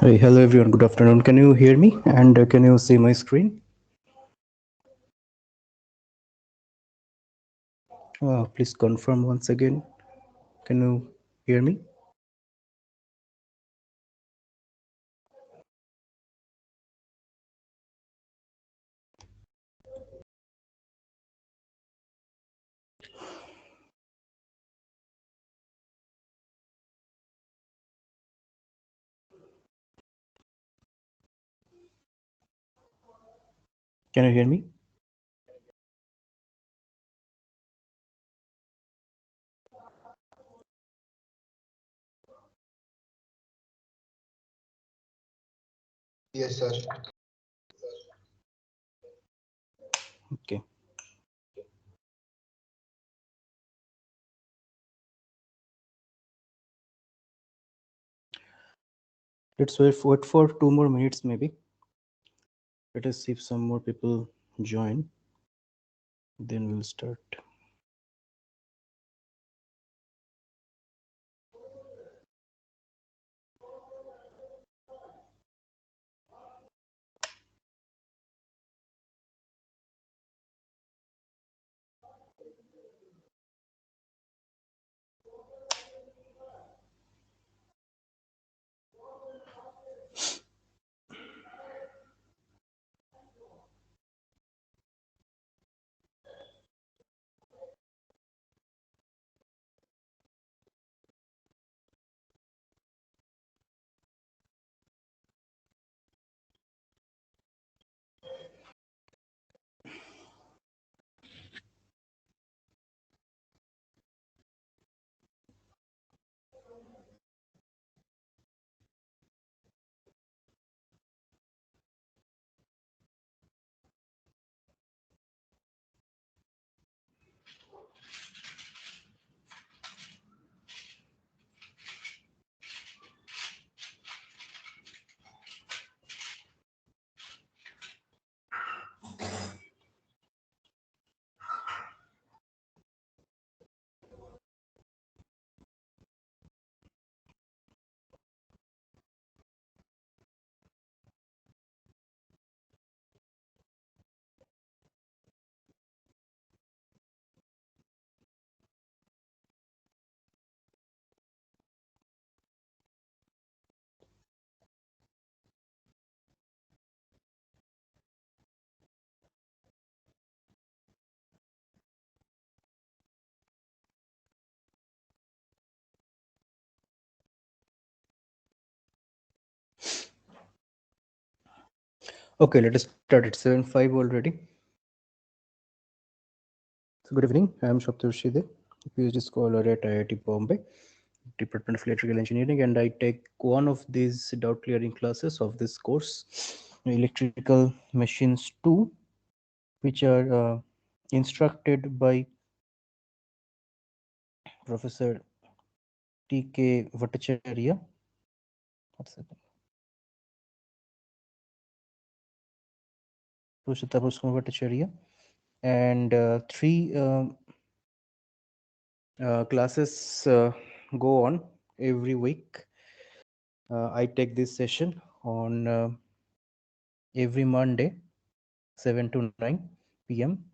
Hey, hello everyone. Good afternoon. Can you hear me? And can you see my screen? Please confirm once again. Can you hear me? Can you hear me? Yes, sir. Okay. Let's wait for 2 more minutes maybe. Let us see if some more people join. Then we'll start. Okay, let us start at 7:05 already. So good evening. I am Shaptarshide, PhD scholar at IIT Bombay, Department of Electrical Engineering, and I take one of these doubt clearing classes of this course, Electrical Machines 2, which are instructed by Professor T.K. Bhattacharya. What's it? Purushottam Bhattacharya. And three classes go on every week. I take this session on every Monday, 7 to 9 p.m.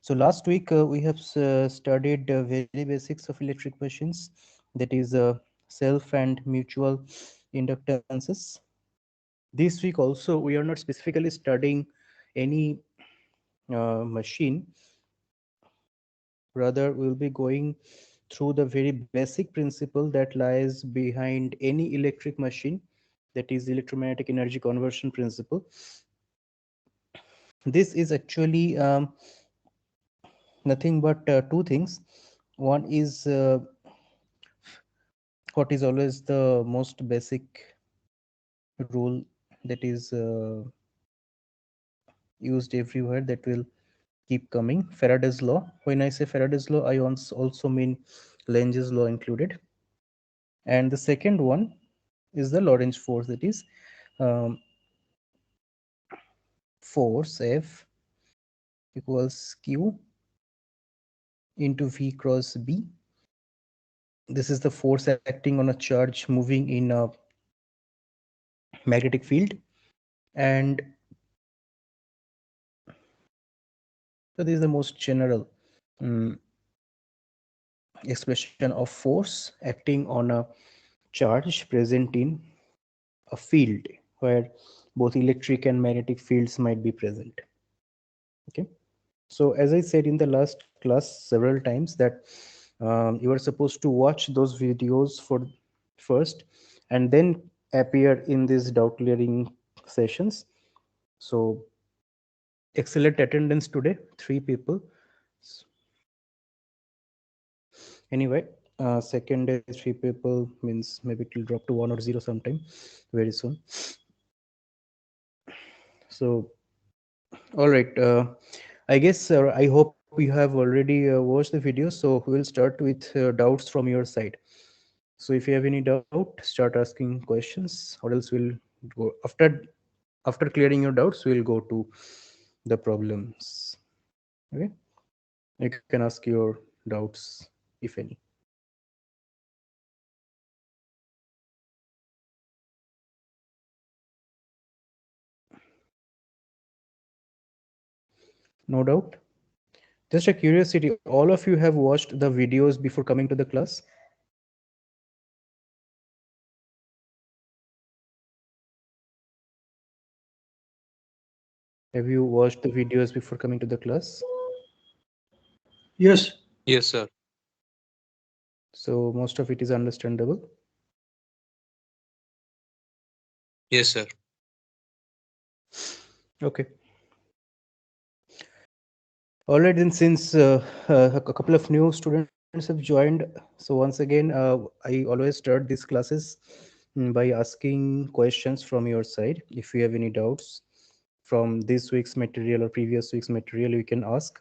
So last week we have studied very basics of electric machines, that is self and mutual inductances. This week also we are not specifically studying any machine. Rather, we'll be going through the very basic principle that lies behind any electric machine, that is electromagnetic energy conversion principle. This is actually nothing but two things. One is what is always the most basic rule that is used everywhere, that will keep coming, Faraday's law. When I say Faraday's law, I also mean Lenge's law included. And the second one is the Lorentz force, that is um, force F equals Q into V cross B. This is the force acting on a charge moving in a magnetic field. And so this is the most general um, expression of force acting on a charge present in a field where both electric and magnetic fields might be present. Okay. So as I said in the last class several times that you are supposed to watch those videos for first and then appear in these doubt clearing sessions. So excellent attendance today, 3 people. Anyway, second day 3 people means maybe it will drop to 1 or 0 sometime very soon. So all right, I guess I hope you have already watched the video, so we'll start with doubts from your side. So if you have any doubt, start asking questions, or else we'll go after clearing your doubts, we'll go to the problems. Okay, you can ask your doubts if any. No doubt. Just a curiosity, all of you have watched the videos before coming to the class? Have you watched the videos before coming to the class? Yes. Yes, sir. So most of it is understandable. Yes, sir. Okay. All right, then since a couple of new students have joined, so once again, I always start these classes by asking questions from your side. If you have any doubts from this week's material or previous week's material, you can ask.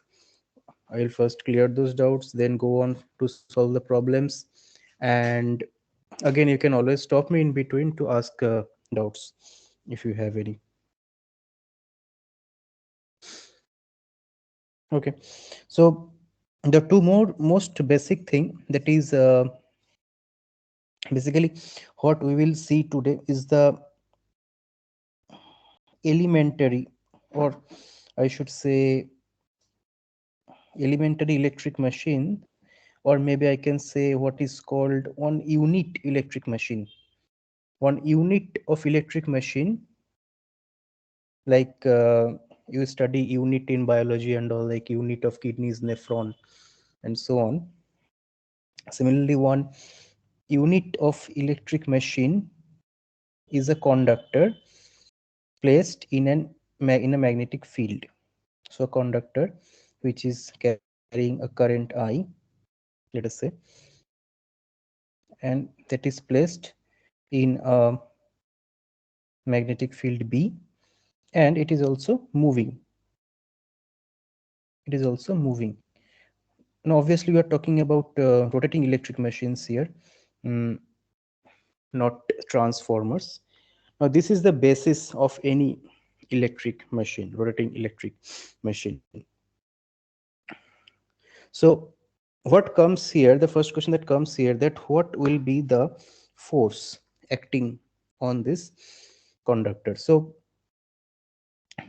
I'll first clear those doubts, then go on to solve the problems. And again, you can always stop me in between to ask doubts if you have any. Okay. So the two more most basic thing, that is basically what we will see today is the elementary, or I should say elementary electric machine, or maybe I can say what is called one unit electric machine. One unit of electric machine, like you study unit in biology and all, like unit of kidneys, nephron, and so on. Similarly, one unit of electric machine is a conductor placed in in a magnetic field. So a conductor which is carrying a current I, let us say, and that is placed in a magnetic field B, and it is also moving. It is also moving. Now, obviously, we are talking about rotating electric machines here, mm, not transformers. Now, this is the basis of any electric machine, rotating electric machine. So what comes here, the first question that comes here, that what will be the force acting on this conductor? So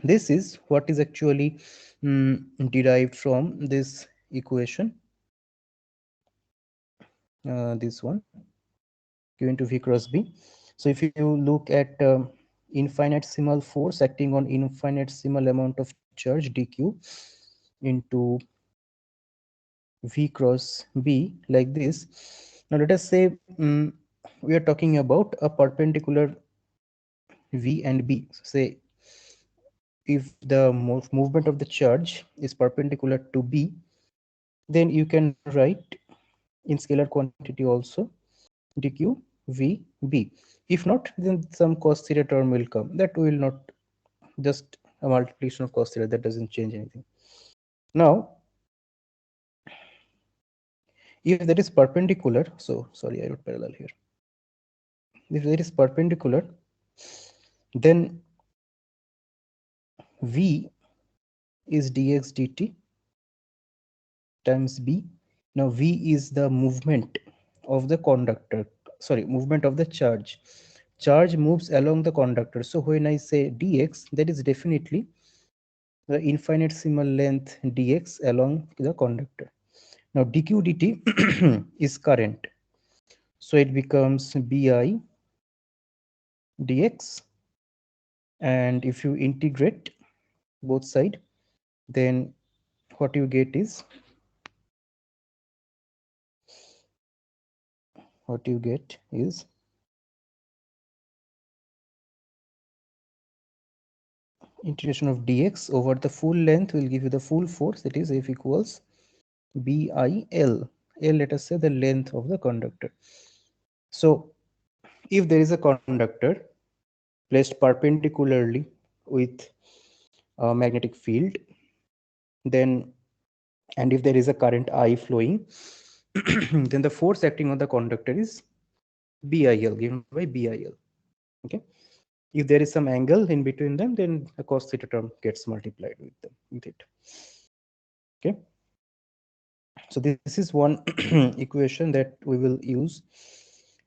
this is what is actually derived from this equation, this one, q into v cross b. So if you look at infinitesimal force acting on infinitesimal amount of charge dq into v cross b, like this. Now let us say we are talking about a perpendicular v and b. So say if the movement of the charge is perpendicular to b, then you can write in scalar quantity also dq v b. If not, then some cos theta term will come, that will not, just a multiplication of cos theta, that doesn't change anything. Now if that is perpendicular, so sorry, I wrote parallel here. If that is perpendicular, then v is dx dt times b. Now v is the movement of the conductor, sorry, movement of the charge. charge moves along the conductor. So when I say dx, that is definitely the infinitesimal length dx along the conductor. Now dq dt is current, so it becomes bi dx, and if you integrate both side, then what you get is what you get is integration of dx over the full length will give you the full force, that is F equals BIL. L, let us say the length of the conductor. So if there is a conductor placed perpendicularly with a magnetic field, then, and if there is a current I flowing, then the force acting on the conductor is BIL, given by BIL. Okay. If there is some angle in between them, then a cos theta term gets multiplied with them with it. Okay. So this is one equation that we will use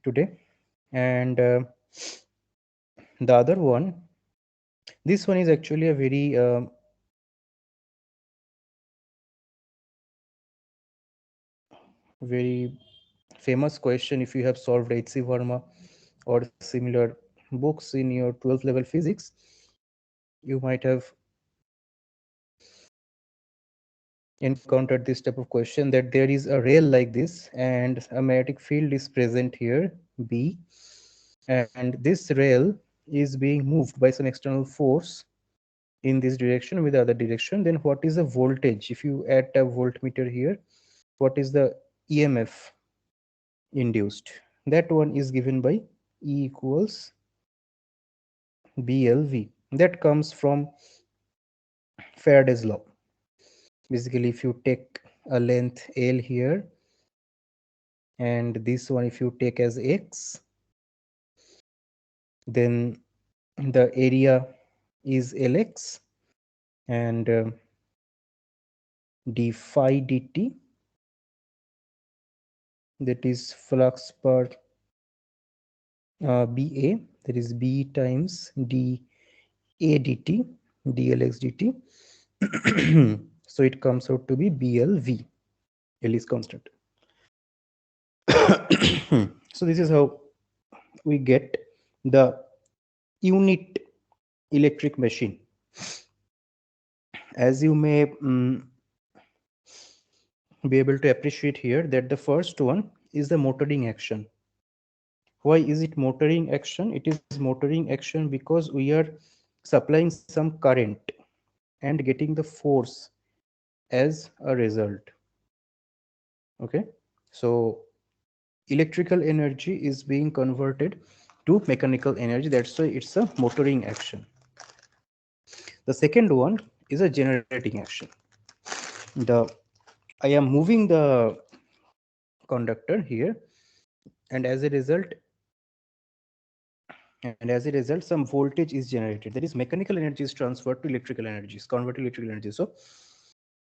today, and the other one, this one is actually a very very famous question. If you have solved HC Verma or similar books in your 12th level physics, you might have encountered this type of question, that there is a rail like this and a magnetic field is present here B, and this rail is being moved by some external force in this direction with the other direction. Then what is the voltage? If you add a voltmeter here, what is the EMF induced? That one is given by E equals BLV. That comes from Faraday's law. Basically, if you take a length L here, and this one if you take as X, then the area is Lx, and d phi dt, that is flux per BA, that is B times d A dt, dlx dt. So it comes out to be BLV. L is constant. So this is how we get the unit electric machine. As you may be able to appreciate here, that the first one is the motoring action. Why is it motoring action? It is motoring action because we are supplying some current and getting the force as a result. Okay, so electrical energy is being converted to mechanical energy, that's why it's a motoring action. The second one is a generating action. The I am moving the conductor here, and as a result, some voltage is generated, that is mechanical energy is transferred to electrical energy, is converted to electrical energy. So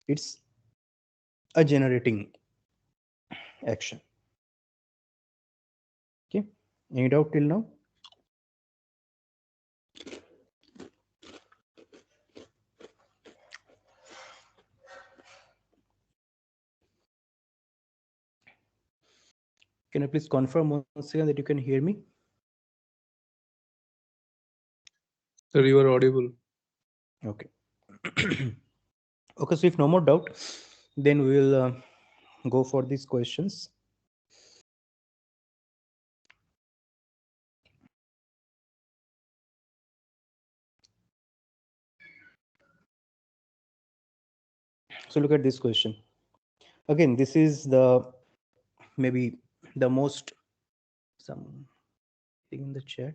it's a generating action. Okay, any doubt till now? Can you please confirm once again that you can hear me? Sir, you are audible. Okay. Okay, so if no more doubt, then we will go for these questions. So look at this question. Again, this is the maybe the most some thing in the chat.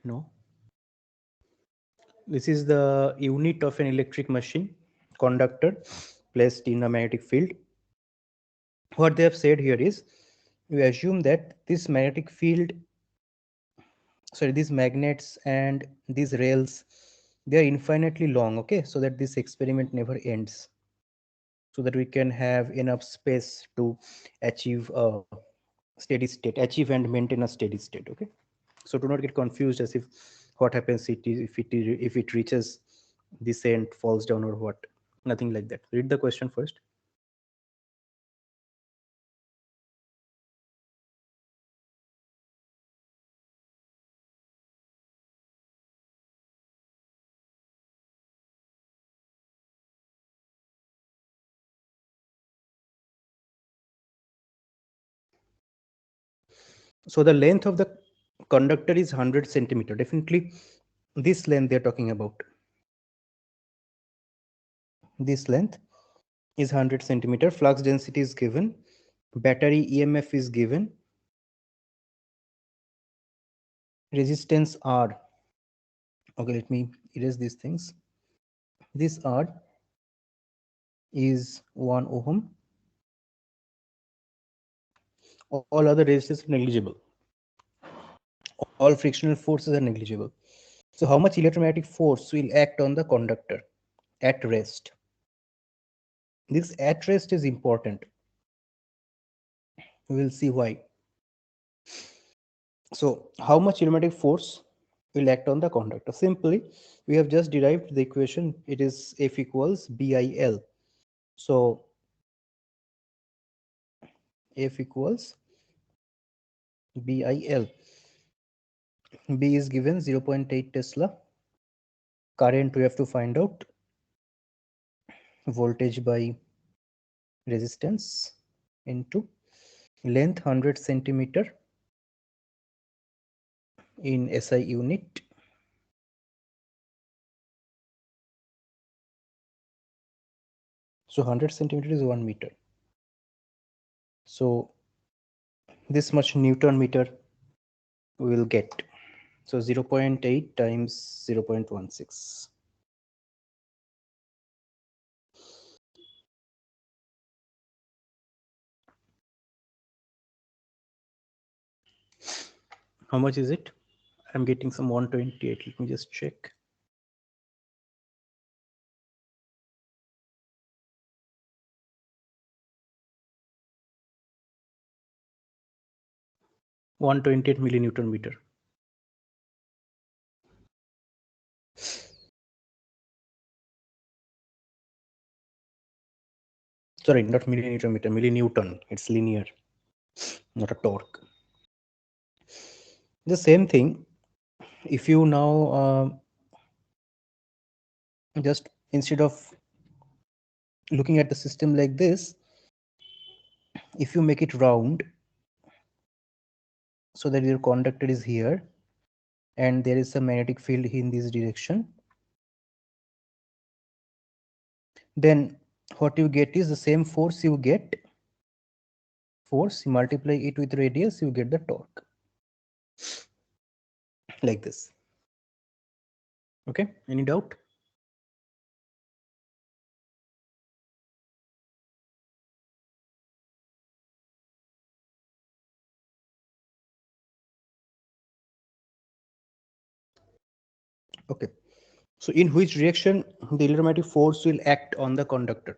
No. This is the unit of an electric machine, conductor placed in a magnetic field. What they have said here is, we assume that this magnetic field, sorry, these magnets and these rails, they are infinitely long, okay, so that this experiment never ends, so that we can have enough space to achieve steady state, achieve and maintain a steady state. Okay, so do not get confused as if what happens if it reaches this end, falls down, or what. Nothing like that. Read the question first. So the length of the conductor is 100 centimeter. Definitely this length they're talking about. This length is 100 centimeter. Flux density is given. Battery EMF is given. Resistance R. Okay, let me erase these things. This R is 1 ohm. All other resistors are negligible. All frictional forces are negligible. So how much electromagnetic force will act on the conductor at rest? This at rest is important. We will see why. So how much electromagnetic force will act on the conductor? Simply, we have just derived the equation. It is F equals BIL. So F equals BIL. B is given 0.8 Tesla. Current we have to find out. Voltage by resistance into length 100 centimeter in SI unit. So 100 centimeter is 1 meter. So this much Newton meter we will get. So 0.8 times 0.16. How much is it? I'm getting some 128. Let me just check. 128 millinewton meter. Sorry, not millinewton meter, millinewton. It's linear, not a torque. The same thing. If you now just instead of looking at the system like this, if you make it round so that your conductor is here and there is a magnetic field in this direction, then what you get is the same force you get. Force, you multiply it with radius, you get the torque. Like this. Okay, any doubt? Okay. So in which direction the electromagnetic force will act on the conductor?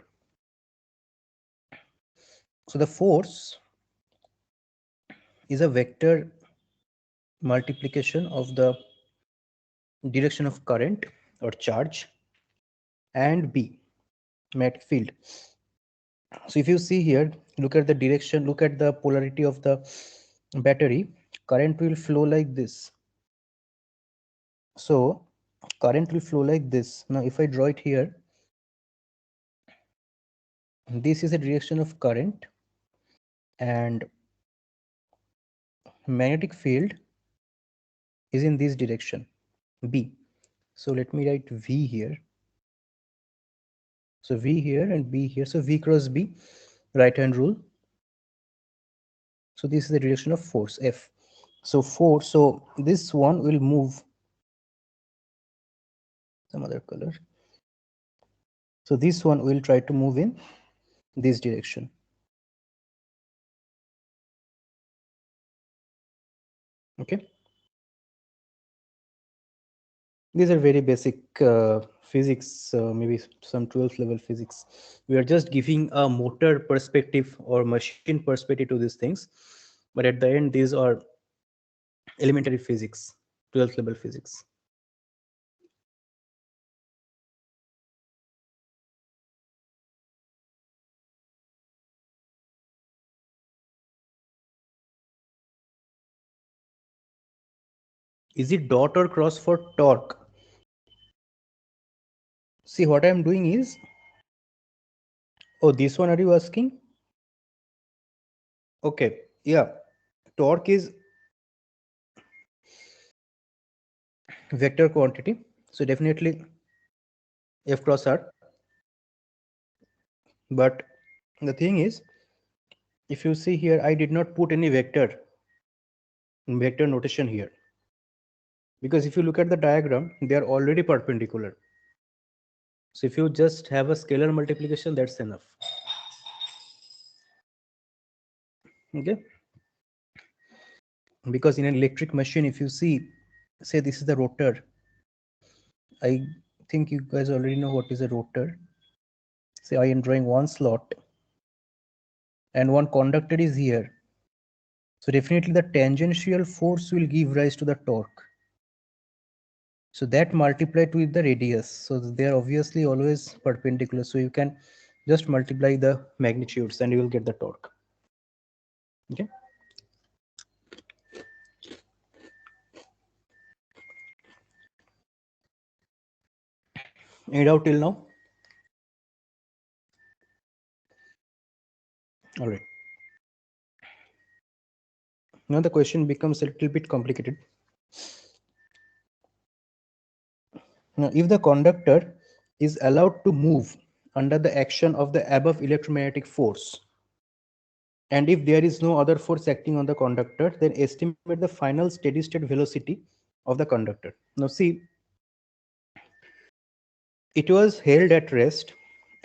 So the force is a vector multiplication of the direction of current or charge and B, magnetic field. So if you see here, look at the direction, look at the polarity of the battery, current will flow like this. So current will flow like this. Now if I draw it here, this is a direction of current and magnetic field is in this direction, B. So let me write V here. So V here and B here. So V cross B, right hand rule. So this is the direction of force, F. So force, so this one will move some other color. So this one will try to move in this direction. Okay. These are very basic physics, maybe some 12th level physics. We are just giving a motor perspective or machine perspective to these things. But at the end, these are elementary physics, 12th level physics. Is it dot or cross for torque? See, what I am doing is, oh, this one are you asking? Okay, yeah. Torque is vector quantity. So definitely F cross R. But the thing is, if you see here, I did not put any vector notation here. Because if you look at the diagram, they are already perpendicular. So if you just have a scalar multiplication, that's enough. Okay. Because in an electric machine, if you see, say this is the rotor. I think you guys already know what is a rotor. Say I am drawing one slot and one conductor is here. So definitely the tangential force will give rise to the torque. So that multiplied with the radius. So they are obviously always perpendicular. So you can just multiply the magnitudes and you will get the torque. Okay. Any doubt till now? All right. Now the question becomes a little bit complicated. Now, if the conductor is allowed to move under the action of the above electromagnetic force, and if there is no other force acting on the conductor, then estimate the final steady state velocity of the conductor. Now, see, it was held at rest,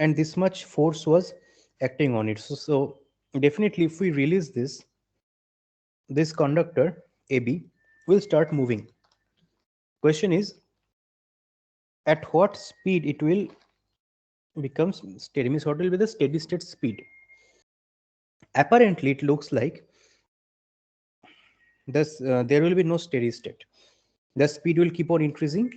and this much force was acting on it. So definitely, if we release this conductor AB will start moving. Question is, at what speed it will becomes steady? Means what will be the steady state speed? Apparently, it looks like there will be no steady state. The speed will keep on increasing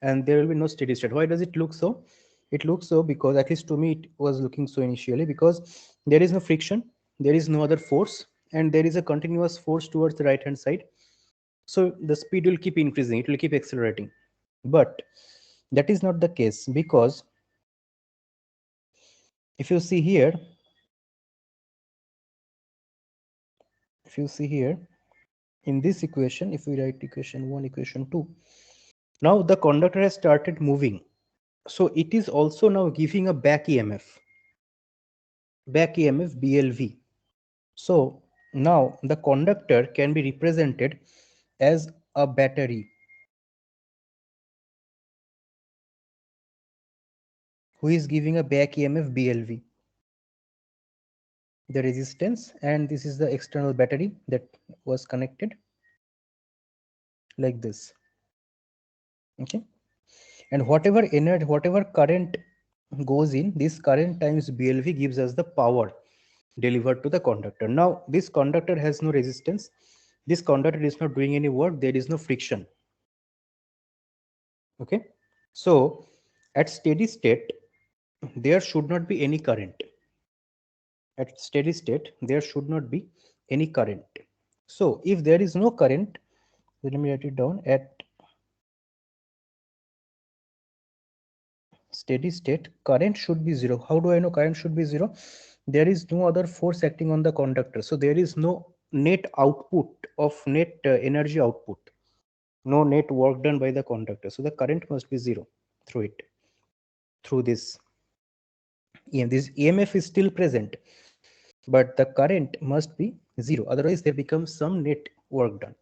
and there will be no steady state. Why does it look so? It looks so because, at least to me, it was looking so initially, because there is no friction, there is no other force, and there is a continuous force towards the right hand side. So the speed will keep increasing, it will keep accelerating. But that is not the case, because if you see here, if you see here in this equation, if we write equation 1, equation 2, now the conductor has started moving. So it is also now giving a back EMF BLV. So now the conductor can be represented as a battery who is giving a back EMF BLV. The resistance, and this is the external battery that was connected like this. Okay. And whatever energy, whatever current goes in, this current times BLV gives us the power delivered to the conductor. Now this conductor has no resistance. This conductor is not doing any work. There is no friction. Okay. So at steady state, there should not be any current. At steady state, there should not be any current. So if there is no current, let me write it down. At steady state, current should be zero. How do I know current should be zero? There is no other force acting on the conductor. So there is no net output of net energy output. No net work done by the conductor. So the current must be zero through it, through this EMF. This EMF is still present, but the current must be zero. Otherwise, there becomes some net work done.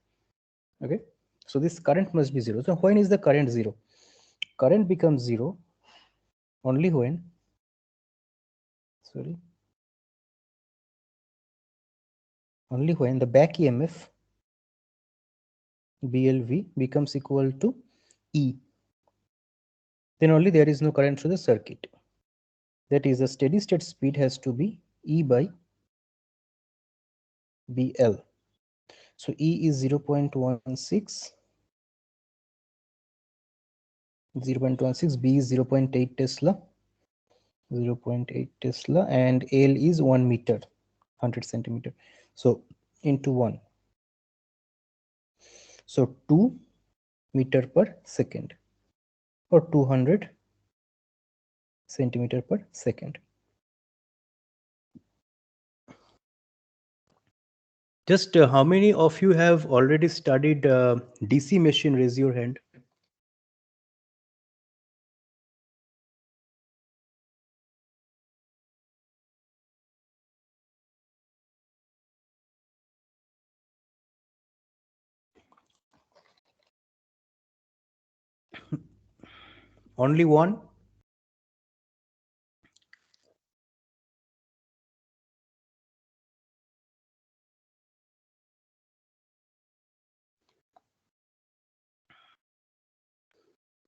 Okay. So this current must be zero. So when is the current zero? Current becomes zero only when, sorry, only when the back EMF BLV becomes equal to E. Then only there is no current through the circuit. That is, the steady state speed has to be E by BL. So E is 0.16, 0.16, B is 0.8 Tesla, 0.8 Tesla, and L is 1 meter, 100 centimeter. So into 1. So 2 meter per second, or 200 centimeter per second. Just how many of you have already studied DC machine? Raise your hand. Only one?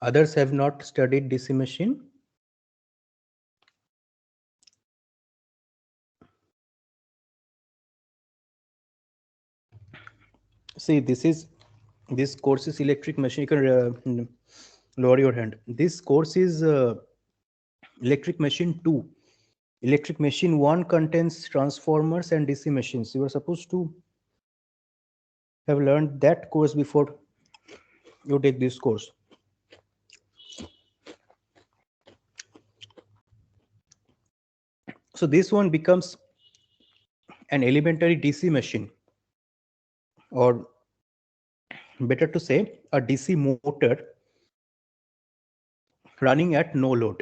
Others have not studied DC machine? See, this course is electric machine. You can lower your hand. This course is electric machine 2. Electric machine 1 contains transformers and DC machines. You are supposed to have learned that course before you take this course. So this one becomes an elementary DC machine, or better to say a DC motor running at no load.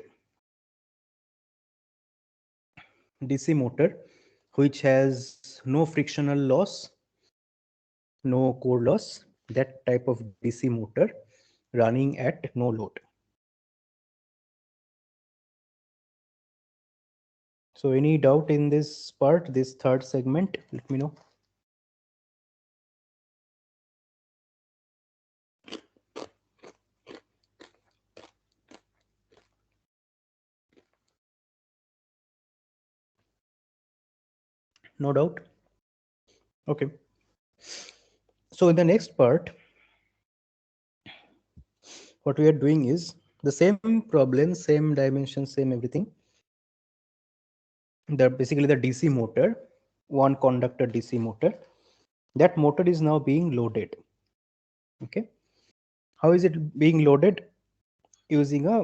DC motor which has no frictional loss, no core loss, that type of DC motor running at no load. So any doubt in this part, this third segment, let me know. No doubt. Okay. So in the next part, what we are doing is the same problem, same dimension, same everything. Basically the DC motor, one conductor DC motor. That motor is now being loaded. Okay. How is it being loaded? Using a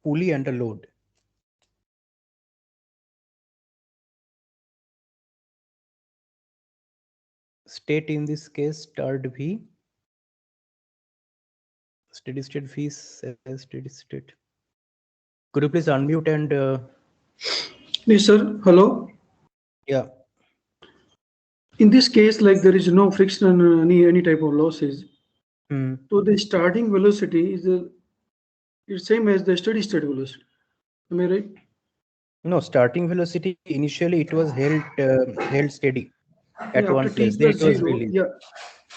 pulley and a load. State in this case start V. Steady state V is steady state. Could you please unmute and Yes, sir. Hello. yeah. In this case, like there is no friction, any type of losses. Hmm. So the starting velocity is the it's same as the steady state velocity. Am I right? No, starting velocity initially it was held steady at Yeah. one After t place. Then plus it was zero, released. yeah,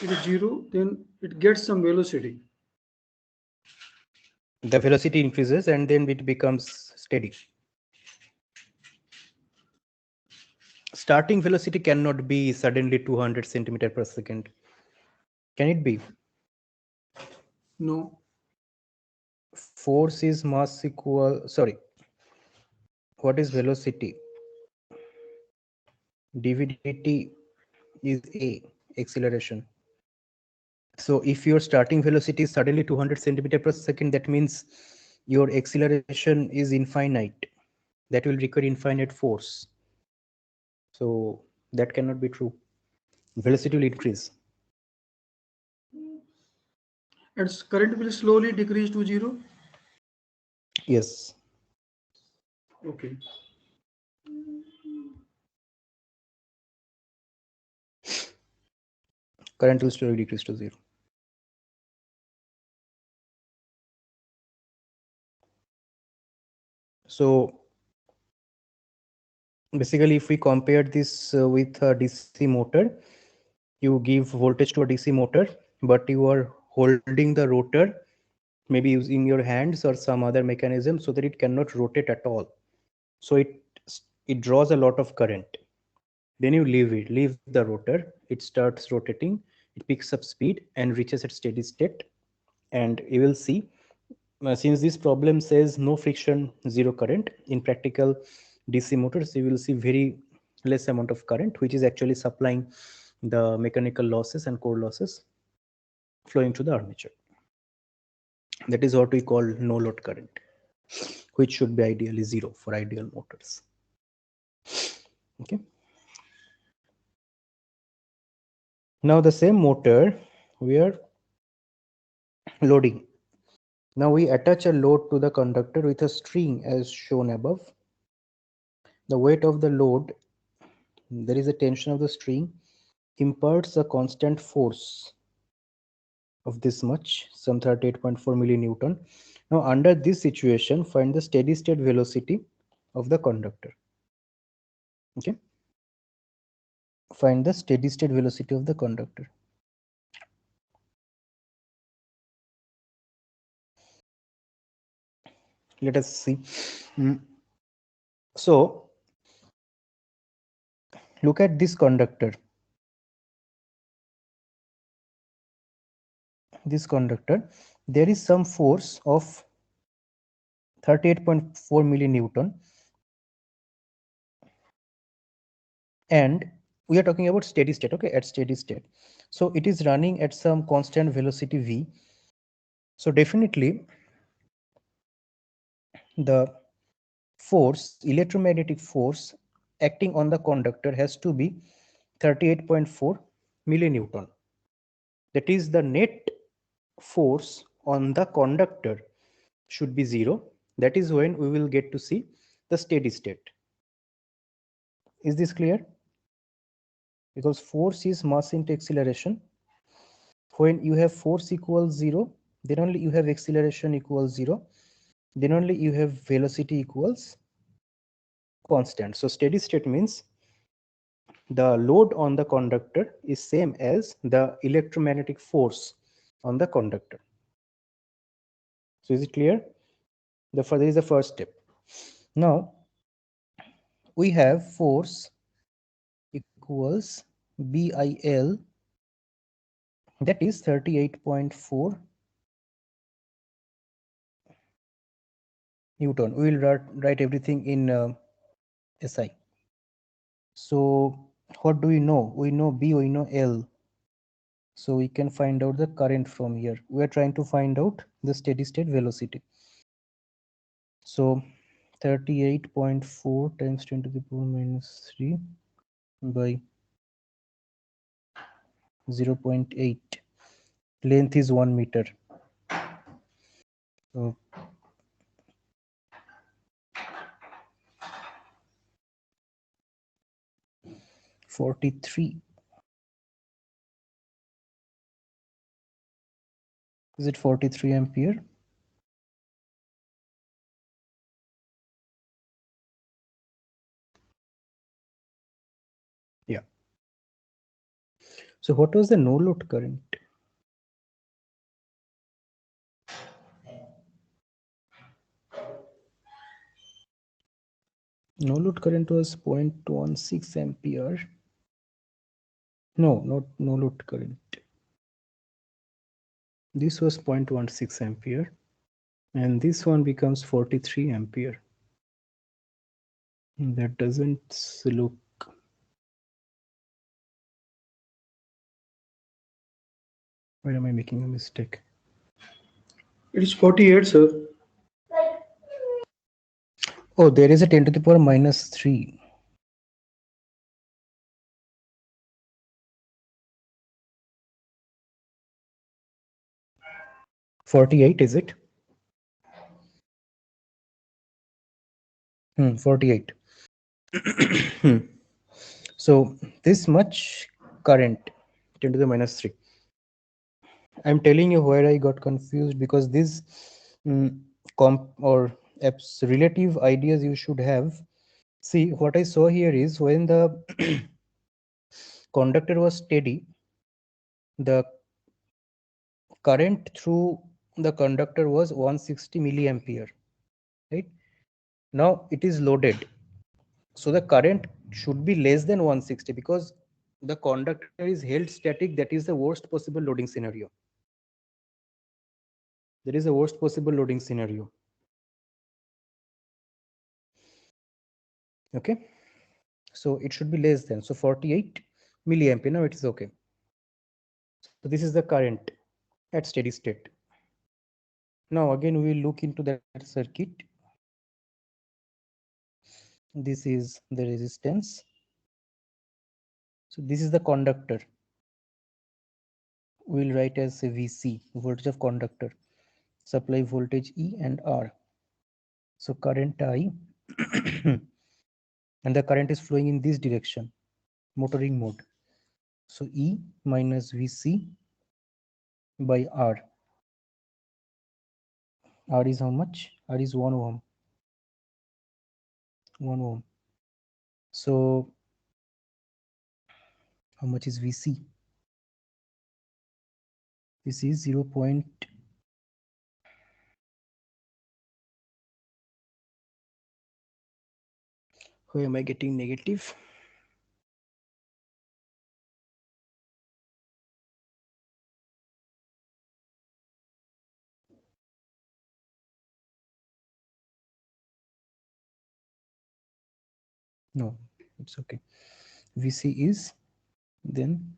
it is zero. Then it gets some velocity. The velocity increases and then it becomes steady. Starting velocity cannot be suddenly 200 centimeter per second. Can it be? No. Force is mass equal. Sorry. What is velocity? dv/dt is a acceleration. So if your starting velocity is suddenly 200 centimeter per second, that means your acceleration is infinite. That will require infinite force. So that cannot be true. Velocity will increase. And current will slowly decrease to zero. Yes. Okay. Current will slowly decrease to zero. So basically, if we compare this with a DC motor, you give voltage to a DC motor, but you are holding the rotor, maybe using your hands or some other mechanism, so that it cannot rotate at all. So it draws a lot of current. Then you leave the rotor, it starts rotating, it picks up speed and reaches its steady state. And you will see, since this problem says no friction, zero current, in practical DC motors you will see very less amount of current, which is actually supplying the mechanical losses and core losses flowing to the armature. That is what we call no load current, which should be ideally zero for ideal motors. Okay. Now the same motor we are loading. Now we attach a load to the conductor with a string as shown above. The weight of the load, there is a tension of the string, imparts a constant force of this much, some 38.4 millinewton. Now under this situation, find the steady state velocity of the conductor. Okay. Find the steady state velocity of the conductor. Let us see. So look at this conductor. This conductor, there is some force of 38.4 millinewton, and we are talking about steady state. Okay, at steady state, so it is running at some constant velocity v. So definitely the force, electromagnetic force acting on the conductor has to be 38.4 millinewton. That is, the net force on the conductor should be zero. That is when we will get to see the steady state. Is this clear? Because force is mass into acceleration. When you have force equals zero, then only you have acceleration equals zero. Then only you have velocity equals constant. So steady state means the load on the conductor is same as the electromagnetic force on the conductor. So is it clear? There is the first step. Now we have force equals BIL, that is 38.4 Newton. We will write everything in SI. So what do we know? We know B, we know L. So we can find out the current from here. We are trying to find out the steady state velocity. So 38.4 times 10 to the power minus 3 by 0.8. Length is 1 meter. So 43. Is it 43 ampere? Yeah. So what was the no load current? No load current was 0.16 ampere. No, not no load current. This was 0.16 ampere. And this one becomes 43 ampere. That doesn't look. Where am I making a mistake? It is 48, sir. Oh, there is a 10 to the power minus 3. $48, is it? 48. So this much current, 10 to the minus 3. I'm telling you where I got confused, because these comp or apps relative ideas you should have. See, what I saw here is when the conductor was steady, the current through the conductor was 160 milliampere, right? Now it is loaded. So the current should be less than 160 because the conductor is held static. That is the worst possible loading scenario. That is the worst possible loading scenario. Okay. So it should be less than. So 48 milliampere. Now it is okay. So this is the current at steady state. Now again we will look into that circuit. This is the resistance. So this is the conductor. We will write as VC, voltage of conductor, supply voltage E and R. So current I and the current is flowing in this direction, motoring mode. So E minus VC by R. R is how much? R is 1 ohm. 1 ohm. So how much is VC? This is 0. Why am I getting negative? No, it's okay. VC is then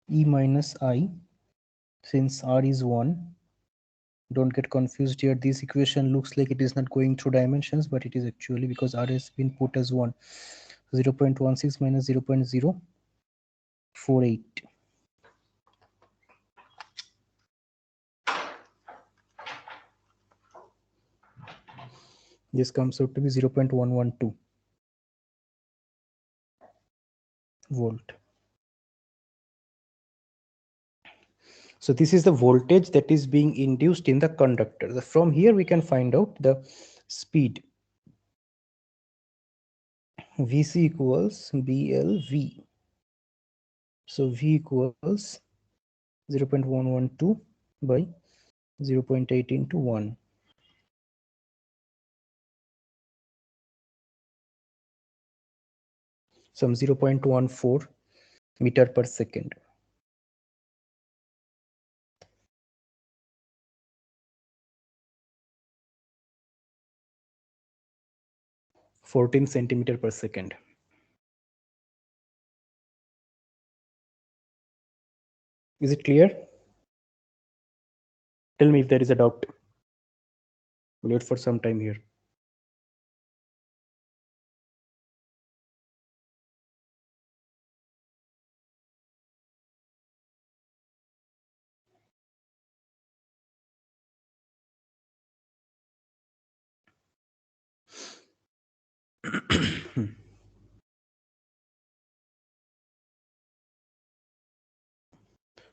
E minus I, since R is 1. Don't get confused here. This equation looks like it is not going through dimensions, but it is actually because R has been put as 1. 0.16 minus 0.048. This comes out to be 0.112 volt. So this is the voltage that is being induced in the conductor. From here we can find out the speed. Vc equals BLV. So V equals 0.112 by 0.8 into 1. Some 0.14 meter per second. 14 centimeter per second. Is it clear? Tell me if there is a doubt. We'll wait for some time here.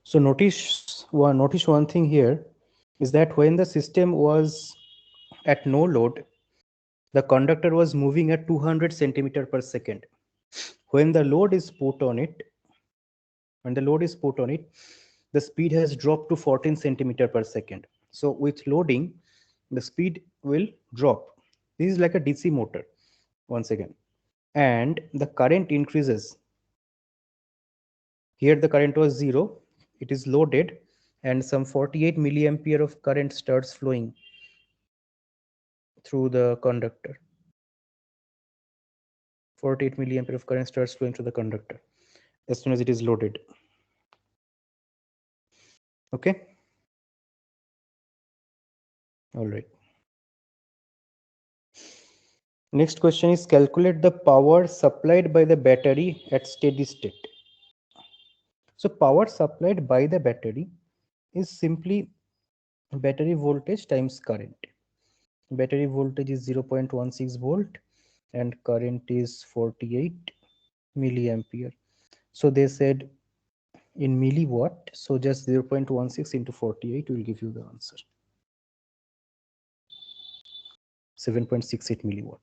So notice one thing here is that when the system was at no load, the conductor was moving at 200 centimeter per second. When the load is put on it, the speed has dropped to 14 centimeter per second. So with loading, the speed will drop. This is like a DC motor once again, and the current increases. Here the current was 0, it is loaded, and some 48 milliampere of current starts flowing through the conductor. 48 milliampere of current starts flowing through the conductor as soon as it is loaded. Okay. All right. Next question is calculate the power supplied by the battery at steady state. So power supplied by the battery is simply battery voltage times current. Battery voltage is 0.16 volt and current is 48 milliampere. So they said in milliwatt, so just 0.16 into 48 will give you the answer. 7.68 milliwatt.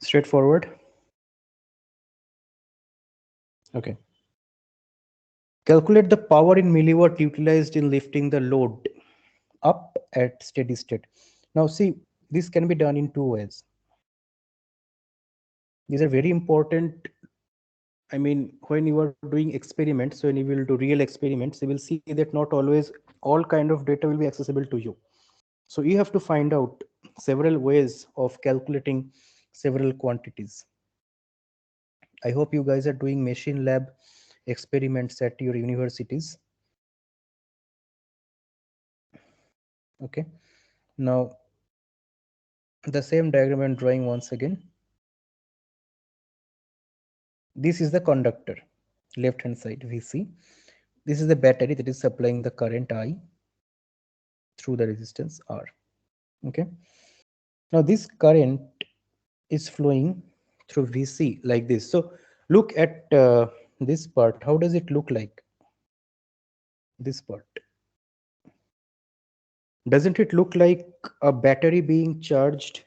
Straightforward. Okay. Calculate the power in milliwatt utilized in lifting the load up at steady state. Now, see, this can be done in two ways. These are very important. I mean, when you are doing experiments, when you will do real experiments, you will see that not always all kind of data will be accessible to you. So you have to find out several ways of calculating several quantities. I hope you guys are doing machine lab experiments at your universities. Okay. Now, the same diagram I'm drawing once again. This is the conductor, left hand side VC. This is the battery that is supplying the current I through the resistance R. Okay. Now this current is flowing through VC like this. So look at this part. How does it look like? This part. Doesn't it look like a battery being charged?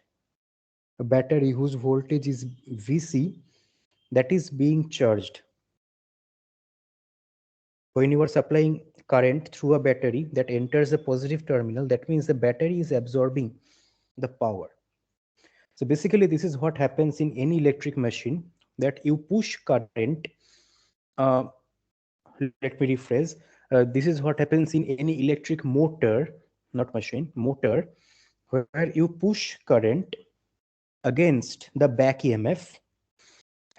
A battery whose voltage is VC that is being charged. When you are supplying current through a battery that enters the positive terminal, that means the battery is absorbing the power. So basically, this is what happens in any electric machine, that you push current. Uh, Let me rephrase. This is what happens in any electric motor, not machine, motor, where you push current against the back EMF,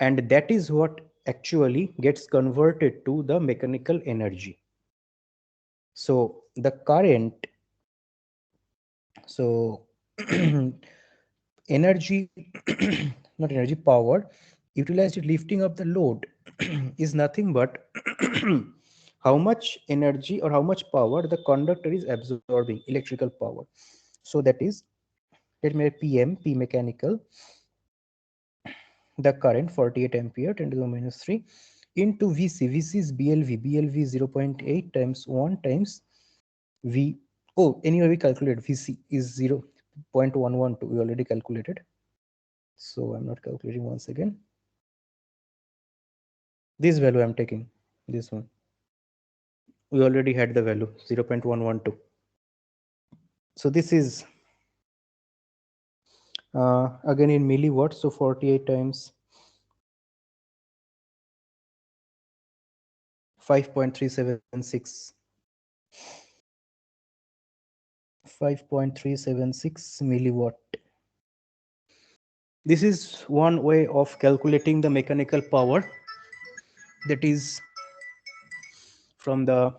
and that is what actually gets converted to the mechanical energy. So the current, so energy, not energy, power utilized in lifting up the load is nothing but how much energy or how much power the conductor is absorbing, electrical power. So that is, let me PM, P mechanical, the current 48 ampere 10 to the minus 3 into VC. VC is BLV. BLV 0.8 times 1 times V. Oh, anyway, we calculated VC is 0.112. We already calculated. So I'm not calculating once again. This value I'm taking, this one. We already had the value 0.112. So this is again in milliwatts. So 48 times 5.376. 5.376 milliwatt. This is one way of calculating the mechanical power, that is from the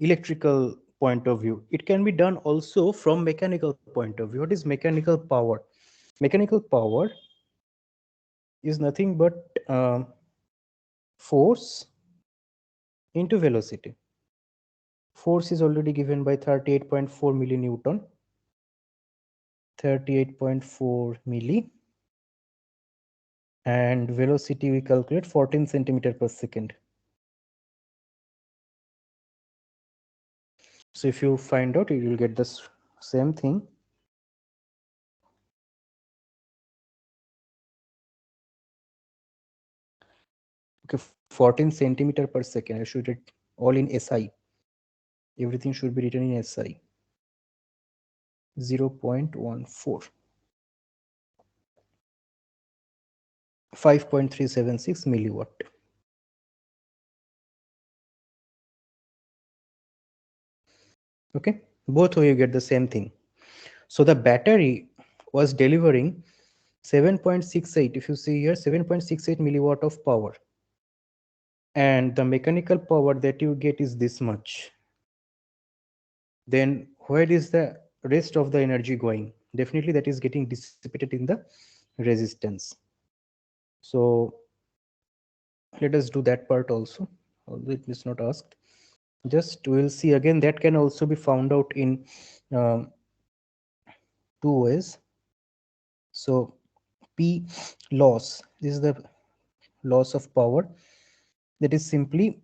electrical point of view. It can be done also from mechanical point of view. What is mechanical power? Mechanical power is nothing but force into velocity. Force is already given by 38.4 millinewton. 38.4 milli, and velocity we calculate 14 centimeter per second. So if you find out, you will get this same thing. Okay, 14 centimeter per second. I should write all in SI. Everything should be written in SI. 0.14. 5.376 milliwatt. Okay, both of you get the same thing. So the battery was delivering 7.68. If you see here, 7.68 milliwatt of power, and the mechanical power that you get is this much. Then where is the rest of the energy going? Definitely that is getting dissipated in the resistance. So let us do that part also, although it is not asked. Just we'll see again, that can also be found out in two ways. So P loss, this is the loss of power, that is simply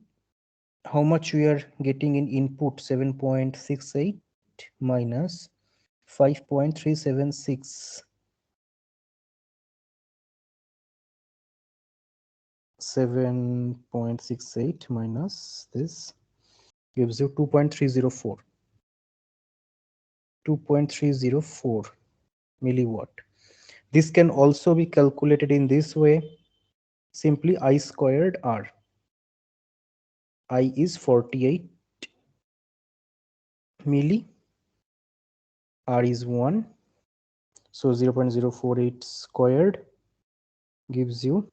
how much we are getting in input, 7.68 minus 5.376 7.68 minus this gives you 2.304. 2.304 milliwatt. This can also be calculated in this way. Simply I squared R. I is 48 milli. R is 1. So 0.048 squared gives you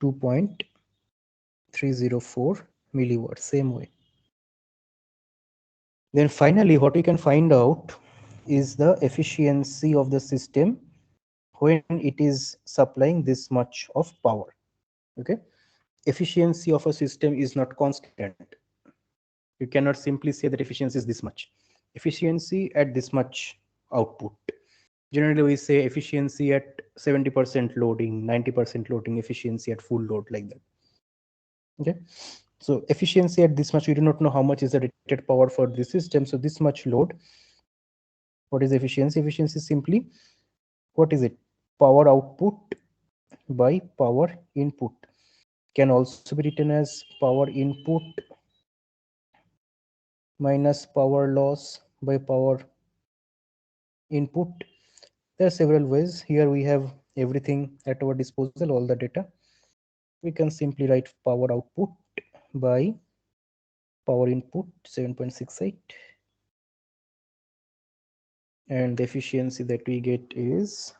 2.304 milliwatt. Same way. Then finally, what we can find out is the efficiency of the system when it is supplying this much of power. Okay, efficiency of a system is not constant. You cannot simply say that efficiency is this much. Efficiency at this much output. Generally, we say efficiency at 70% loading, 90% loading, efficiency at full load, like that. Okay, so efficiency at this much, we do not know how much is the rated power for this system. So this much load. What is efficiency? Efficiency is simply, what is it? Power output by power input. Can also be written as power input minus power loss by power input. There are several ways. Here we have everything at our disposal, all the data. We can simply write power output by power input 7.68, and the efficiency that we get is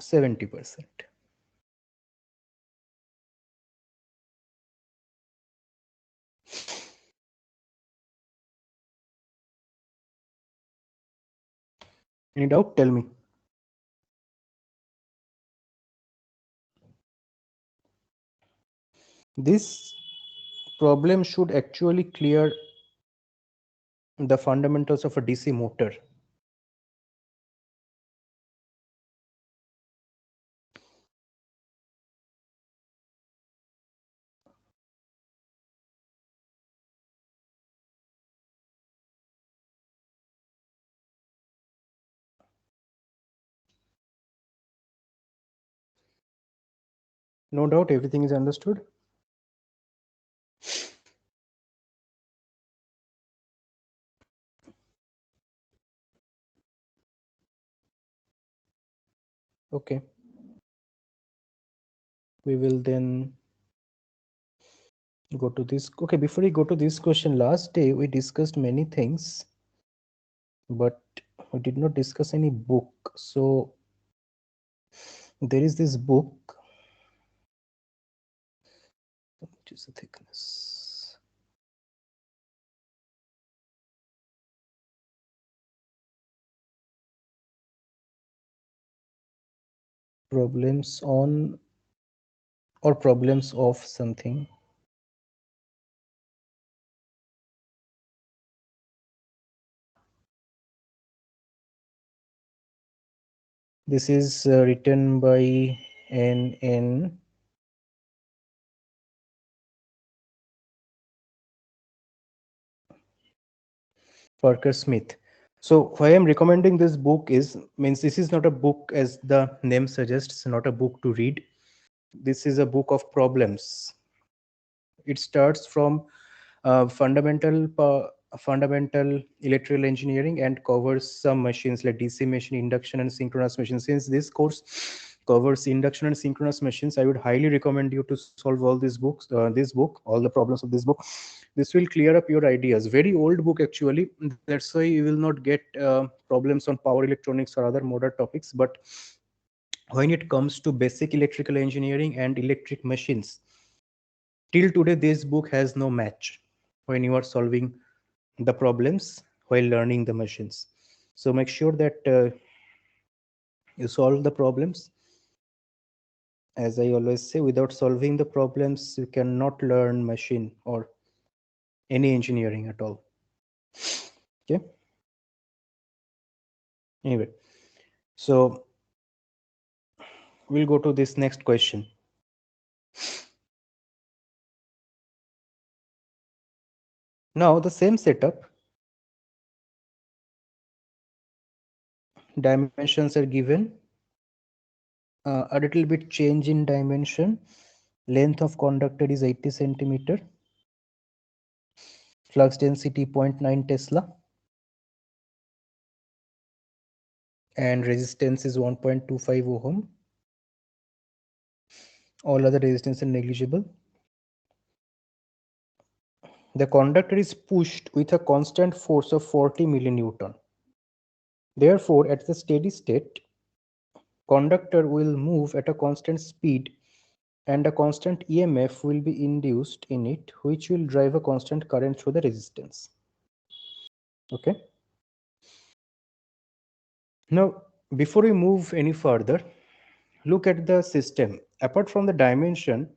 70%. Any doubt? Tell me. This problem should actually clear the fundamentals of a DC motor. No doubt, everything is understood. Okay. We will then go to this. Okay, before we go to this question, last day we discussed many things, but we did not discuss any book. So there is this book. What is the thickness? Problems on or problems of something. This is written by N. Parker Smith. So why I'm recommending this book is, means this is not a book as the name suggests, not a book to read. This is a book of problems. It starts from fundamental electrical engineering and covers some machines like DC machine, induction and synchronous machines. Since this course covers induction and synchronous machines, I would highly recommend you to solve all these books, all the problems of this book. This will clear up your ideas. Very old book actually. That's why you will not get problems on power electronics or other modern topics. But when it comes to basic electrical engineering and electric machines, till today, this book has no match when you are solving the problems while learning the machines. So make sure that you solve the problems. As I always say, without solving the problems, you cannot learn machine or any engineering at all. Okay. Anyway, so we'll go to this next question. Now the same setup. dimensions are given. A little bit change in dimension. Length of conductor is 80 centimeter. Flux density 0.9 Tesla. And resistance is 1.25 ohm. All other resistance are negligible. The conductor is pushed with a constant force of 40 millinewton. Therefore, at the steady state, conductor will move at a constant speed and a constant EMF will be induced in it, which will drive a constant current through the resistance. Okay. Now, before we move any further, look at the system. Apart from the dimension,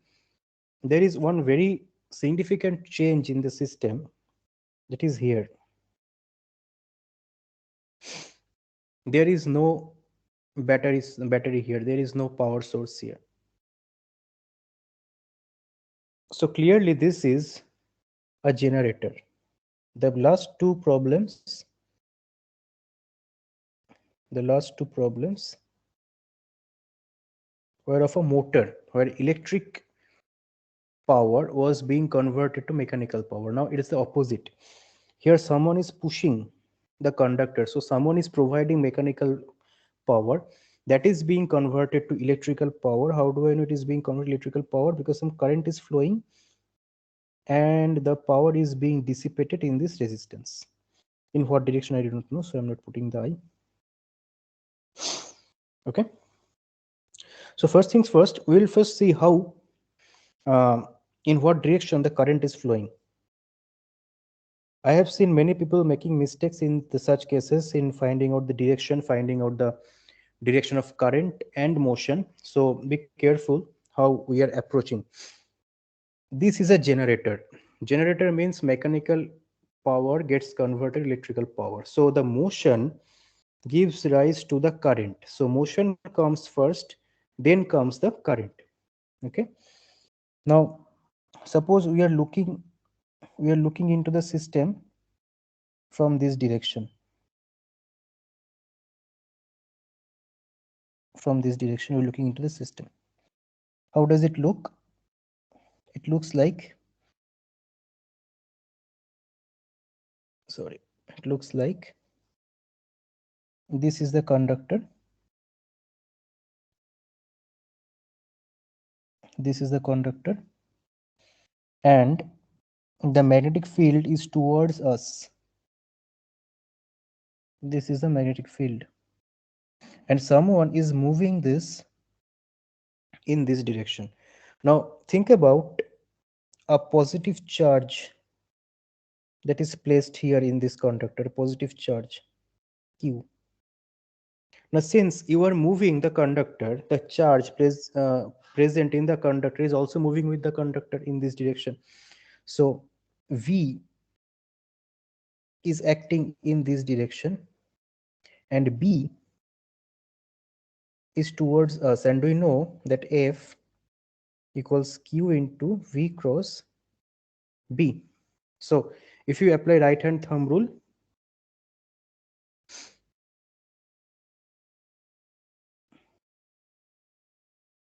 there is one very significant change in the system, that is here. There is no battery here. There is no power source here. So clearly this is a generator. The last two problems were of a motor where electric power was being converted to mechanical power. Now it is the opposite. Here someone is pushing the conductor. So someone is providing mechanical power that is being converted to electrical power. How do I know it is being converted to electrical power? Because some current is flowing and the power is being dissipated in this resistance. In what direction I don't know, so I'm not putting the I. Okay. So first things first, we will first see how in what direction the current is flowing. I have seen many people making mistakes in such cases in finding out the direction, finding out the direction of current and motion. So be careful how we are approaching. This is a generator. Generator means mechanical power gets converted to electrical power. So the motion gives rise to the current. So motion comes first, then comes the current. Okay. Now suppose we are looking into the system from this direction. From this direction we're looking into the system. How does it look? It looks like, sorry, it looks like this is the conductor, this is the conductor, and the magnetic field is towards us. This is the magnetic field, and someone is moving this in this direction. Now think about a positive charge that is placed here in this conductor, a positive charge Q. Now since you are moving the conductor, the charge present in the conductor is also moving with the conductor in this direction. So V is acting in this direction and B is towards us, and we know that F equals Q into V cross B. So if you apply right hand thumb rule,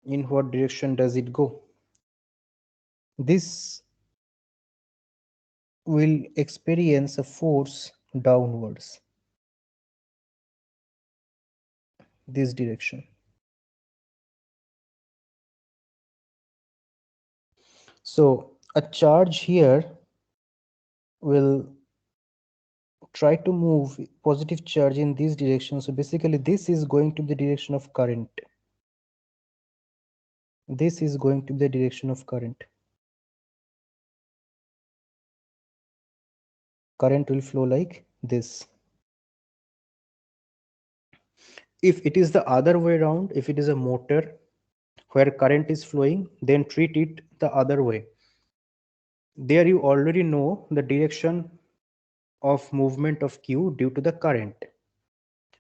in what direction does it go? This will experience a force downwards, this direction. So a charge here will try to move positive charge in this direction. So basically this is going to be the direction of current. This is going to be the direction of current. Current will flow like this. If it is the other way around, if it is a motor where current is flowing, then treat it the other way. There you already know the direction of movement of Q due to the current.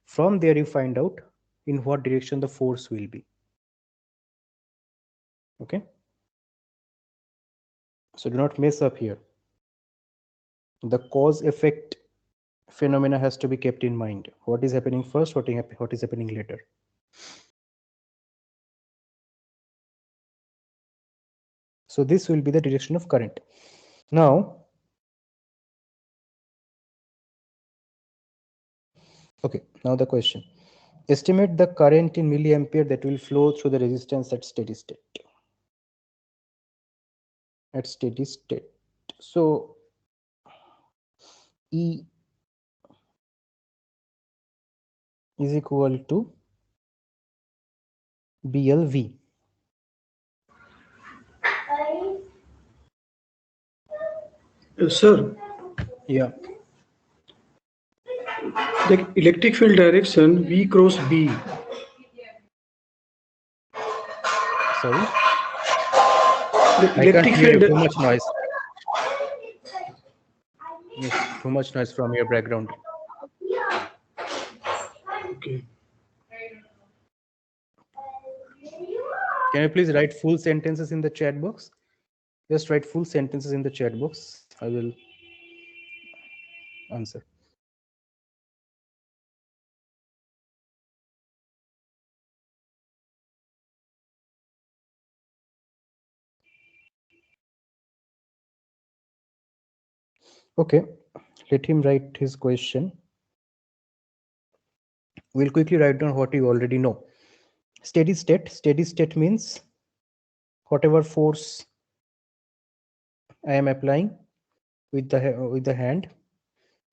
From there you find out in what direction the force will be. Okay. So do not mess up here. The cause effect phenomena has to be kept in mind. What is happening first, what is happening later. So this will be the direction of current. Now, okay, now the question. Estimate the current in milliampere that will flow through the resistance at steady state. At steady state. So E is equal to BLV. Sir, Yeah, the electric field direction V cross B. sorry. The I can't electric hear you. field. Too much noise. Yes, too much noise from your background. Okay. Can you please write full sentences in the chat box? Just write full sentences in the chat box. I will answer. Okay, let him write his question. We'll quickly write down what you already know. Steady state means whatever force I am applying with the hand,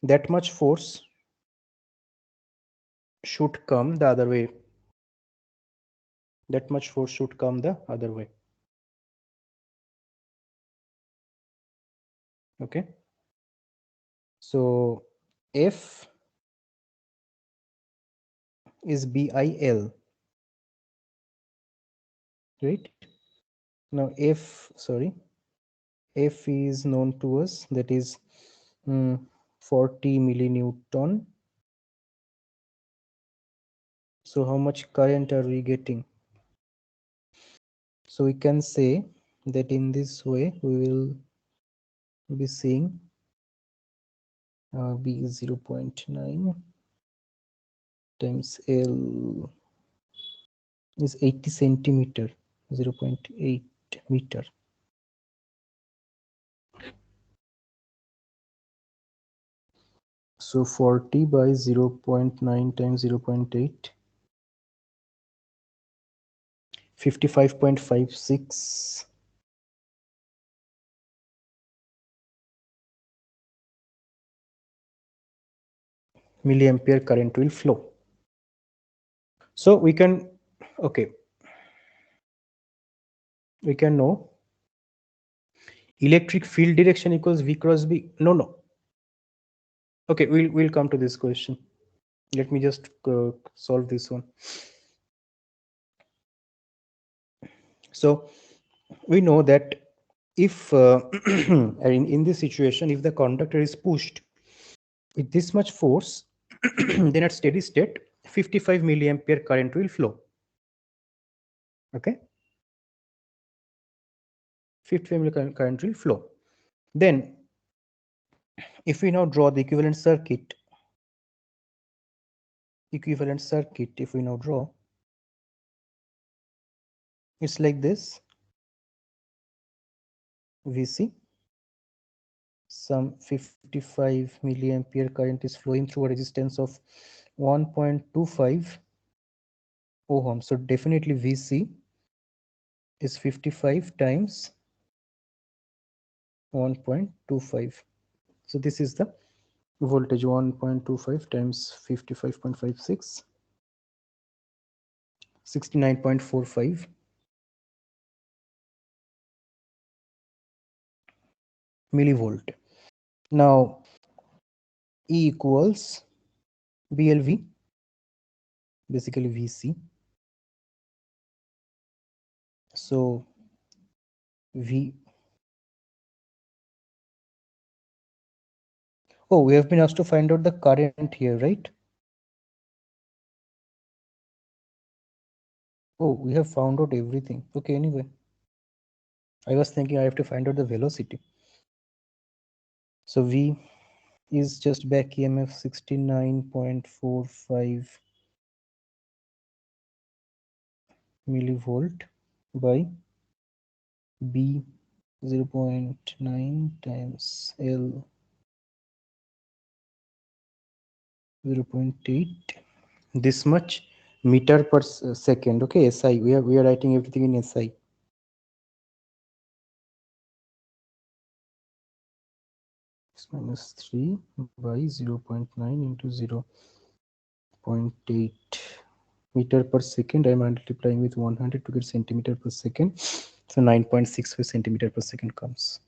that much force should come the other way. That much force should come the other way. Okay. So F is BIL, right? Now F is known to us, that is 40 millinewton. So how much current are we getting? So we can say that in this way we will be seeing B is 0.9 times L is 80 centimeter, 0.8 meter. So 40 by 0.9 times 0.8, 55.56 milliampere current will flow. So we can, okay, we can know electric field direction equals V cross B. No. Okay, we'll come to this question. Let me just solve this one. So we know that if in this situation, if the conductor is pushed with this much force, then at steady state 55 milliampere current will flow. Okay, 55 milliampere current will flow. Then if we now draw the equivalent circuit, if we now draw, it's like this. VC, some 55 milliampere current is flowing through a resistance of 1.25 ohm. So definitely VC is 55 times 1.25. So this is the voltage, 1.25 times 55.56, 69.45 millivolt. Now E equals BLV, basically VC. So V, oh, we have been asked to find out the current here, right? Oh, we have found out everything. Okay, anyway, I was thinking I have to find out the velocity. So V is just back EMF 69.45 millivolt by B 0.9 times L 0.8, this much meter per second. Okay, SI, we are writing everything in SI. X minus 3 by 0.9 into 0.8 meter per second. I'm multiplying with 100 to get centimeter per second. So 9.65 centimeter per second comes.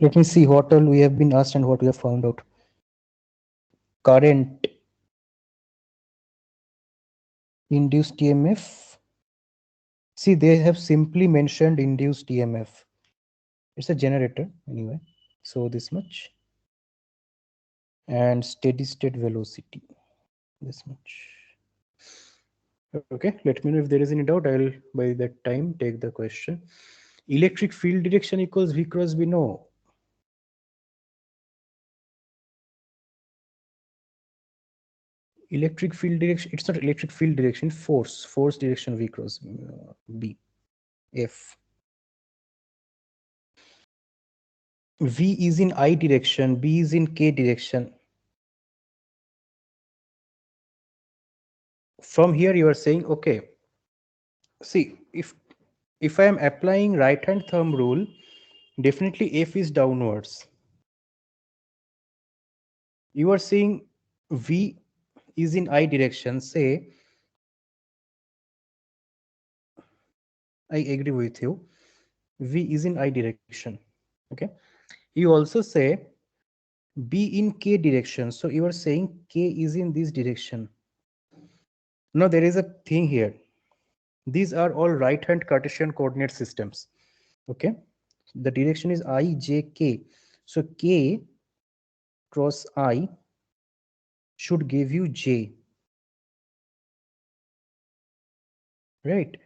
Let me see what all we have been asked and what we have found out. Current, induced EMF. See, they have simply mentioned induced EMF. It's a generator anyway. So this much. And steady state velocity, this much. Okay, let me know if there is any doubt. I'll by that time take the question. Electric field direction equals V cross B. No. Electric field direction, it's not electric field direction, force direction V cross B. F. V is in I direction, B is in K direction. From here you are saying, okay, see, if I am applying right hand thumb rule, definitely F is downwards. You are saying V is in I direction, say, I agree with you, V is in I direction. Okay, you also say B in K direction, so you are saying K is in this direction. Now there is a thing here, these are all right hand Cartesian coordinate systems. Okay, the direction is I, J, K, so K cross I should give you J, right?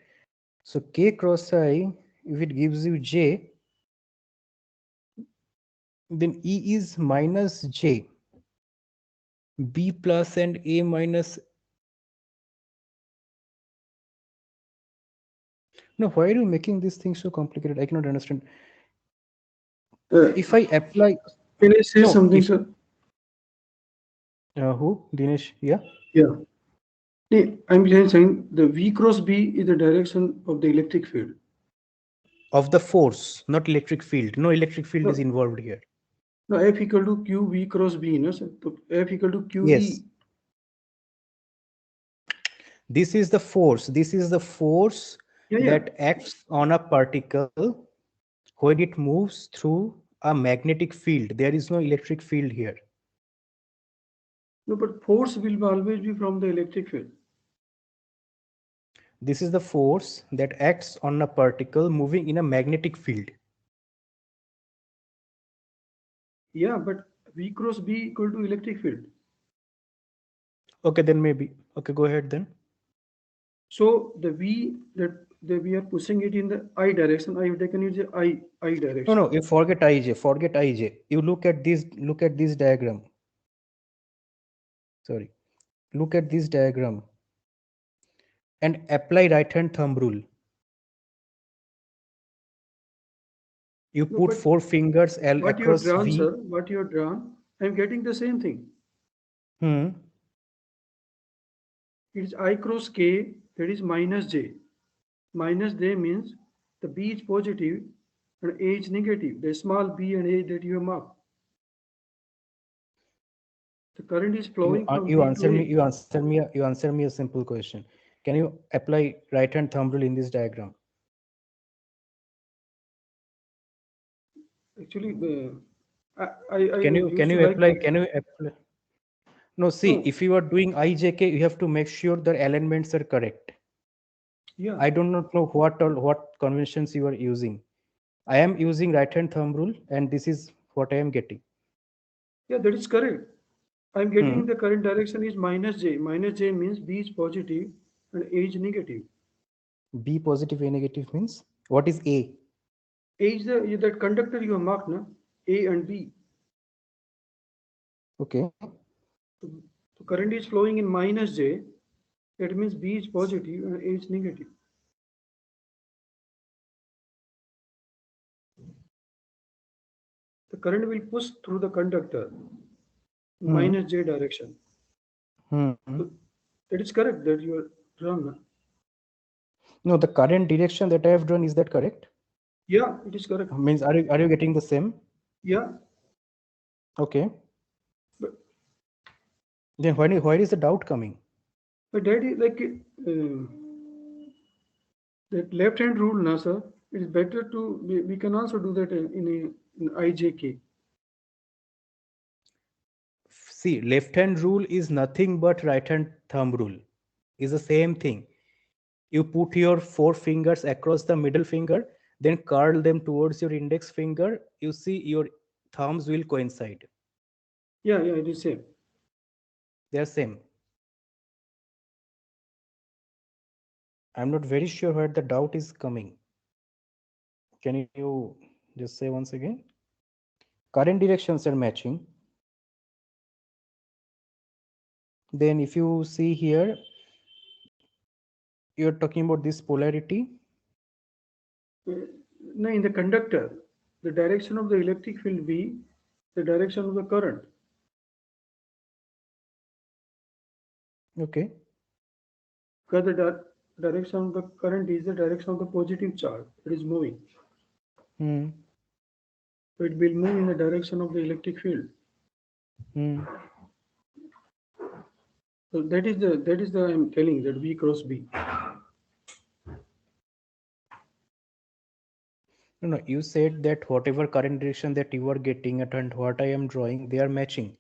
So K cross I, if it gives you J, then E is minus J, B plus and A minus. No, why are you making this thing so complicated? I cannot understand. If I apply, Can I say no, something, if sir? who Dinesh? Yeah, Yeah. Nee, I'm saying the V cross B is the direction of the electric field. of the force, not electric field. No electric field is No, involved here. no, F equal to Q V cross B, no, sir? So F equal to Yes, QE. this is the force. This is the force Yeah, yeah. that acts on a particle when it moves through a magnetic field. There is no electric field here. No, but force will always be from the electric field. This is the force that acts on a particle moving in a magnetic field. Yeah, but V cross B equal to electric field. Okay, then maybe. Okay, go ahead then. So the V that we are pushing it in the I direction. I have taken it the I No, direction. no, you forget IJ, forget IJ. You look at this diagram. Sorry. Look at this diagram and apply right hand thumb rule. You No, put but four fingers L what you have across drawn, V. sir, what you have drawn, I'm getting the same thing. Hmm. It's I cross K, that is minus J. Minus J means the B is positive and A is negative. The small b and A that you have marked. The current is flowing from You B to answer me. A. You answer me a simple question. Can you apply right hand thumb rule in this diagram? Actually, I Can used to you like apply? that. Can you apply? No, see, No, if you are doing IJK, you have to make sure the alignments are correct. yeah, I do not know what conventions you are using. I am using right hand thumb rule, and this is what I am getting. yeah, that is correct. I'm Hmm. getting the current direction is minus J. Minus J means B is positive and A is negative. B positive, A negative means what is A? A is that conductor you have marked, na? A and B. Okay. So, so current is flowing in minus J. That means B is positive and A is negative. The current will push through the conductor in Hmm. minus J direction. Hmm. So that is correct that you are wrong. Na? No, the current direction that I have drawn, is that correct? Yeah, it is correct. Means are you getting the same? Yeah, Okay. but, Then where is the doubt coming? but that is like that left hand rule, na sir. It is better to we can also do that in IJK. See, left hand rule is nothing but right hand thumb rule. Is the same thing. You put your four fingers across the middle finger, then curl them towards your index finger. You see your thumbs will coincide. Yeah, yeah, it is same. They are same. I'm not very sure where the doubt is coming. Can you just say once again? Current directions are matching. Then if you see here, you're talking about this polarity. Uh, No, in the conductor, the direction of the electric field V, the direction of the current. Okay. Because the direction of the current is the direction of the positive charge. It is moving. Hmm. So it will move in the direction of the electric field. Hmm. So that is the I'm telling that V cross B. No, no. You said that whatever current direction that you are getting at and what I am drawing, they are matching.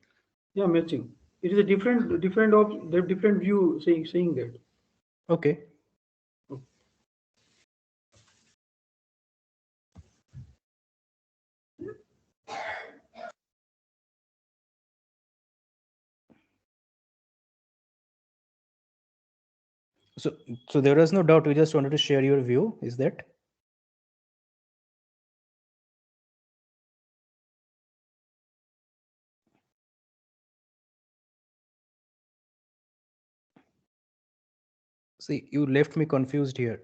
Yeah, matching. It is a different view saying that. Okay. So, so there was no doubt. We just wanted to share your view. Is that? See, you left me confused here.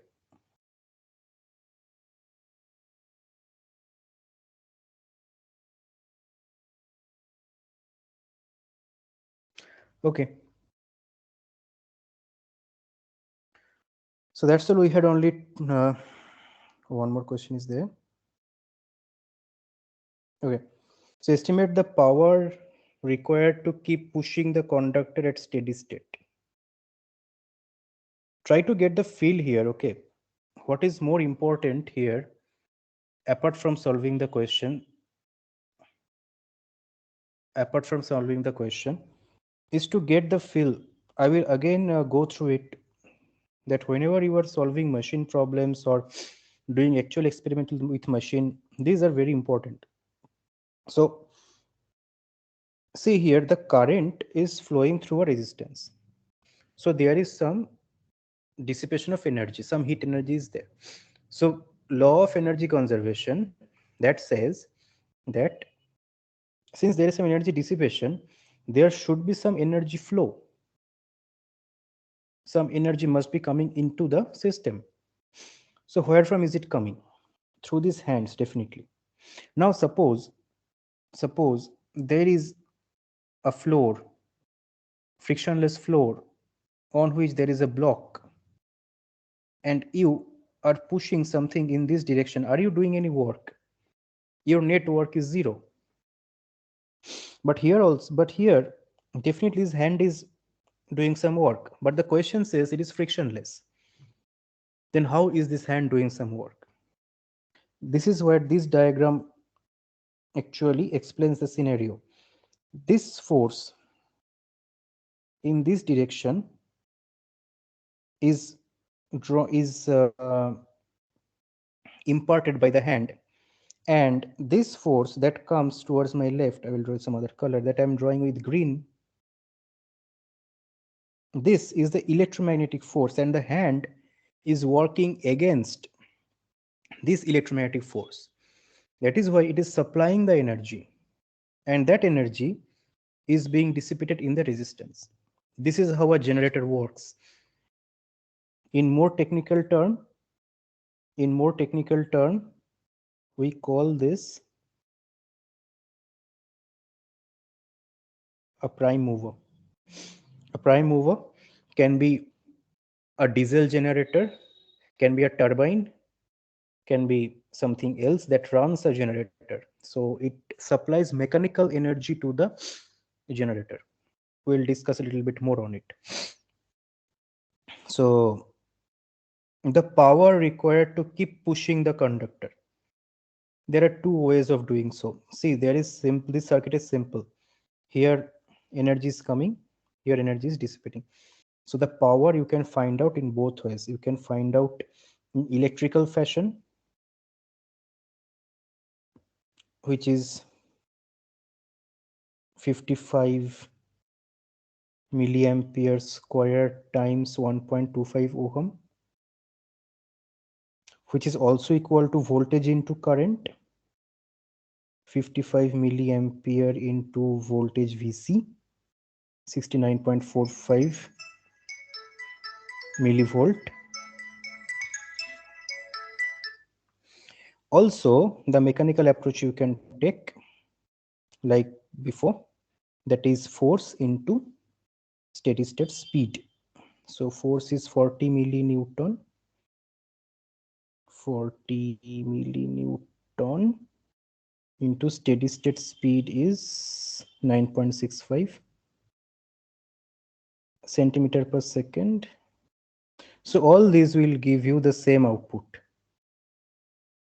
Okay. So that's all. We had only one more question is there. Okay. So estimate the power required to keep pushing the conductor at steady state. Try to get the feel here. Okay. What is more important here, apart from solving the question, is to get the feel. I will again go through it, that whenever you are solving machine problems or doing actual experimental with machine, these are very important. So see here, the current is flowing through a resistance. So there is some dissipation of energy, some heat energy is there. So law of energy conservation that says that since there is some energy dissipation, there should be some energy flow. Some energy must be coming into the system. So where from is it coming? Through these hands, definitely. Now suppose there is a floor, frictionless floor, on which there is a block, and you are pushing something in this direction. Are you doing any work? Your net work is zero. But here definitely his hand is doing some work, but the question says it is frictionless. Then how is this hand doing some work? This is where this diagram actually explains the scenario. This force in this direction is imparted by the hand, and this force that comes towards my left, I will draw some other color that I'm drawing with green. This is the electromagnetic force, and the hand is working against this electromagnetic force. That is why it is supplying the energy, and that energy is being dissipated in the resistance. This is how a generator works. In more technical term, we call this a prime mover. A prime mover can be a diesel generator, can be a turbine, can be something else that runs a generator. So it supplies mechanical energy to the generator. We'll discuss a little bit more on it. So the power required to keep pushing the conductor. There are two ways of doing so. See, there is simple. This circuit is simple. Here energy is coming, here energy is dissipating. So the power you can find out in both ways. You can find out in electrical fashion, which is 55 milliampere square times 1.25 ohm, which is also equal to voltage into current, 55 milliampere into voltage VC, 69.45 millivolt. Also, the mechanical approach you can take like before, that is force into steady state speed. So force is 40 millinewton, 40 millinewton into steady state speed is 9.65 centimeter per second. So all these will give you the same output.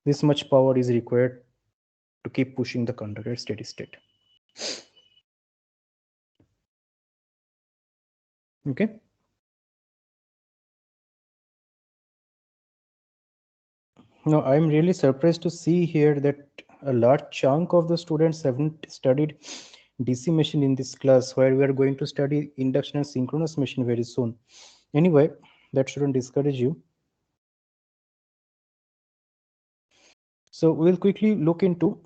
This much power is required to keep pushing the conductor at steady state. Okay. Now I'm really surprised to see here that a large chunk of the students haven't studied DC machine in this class, where we are going to study induction and synchronous machine very soon. Anyway, that shouldn't discourage you. So we'll quickly look into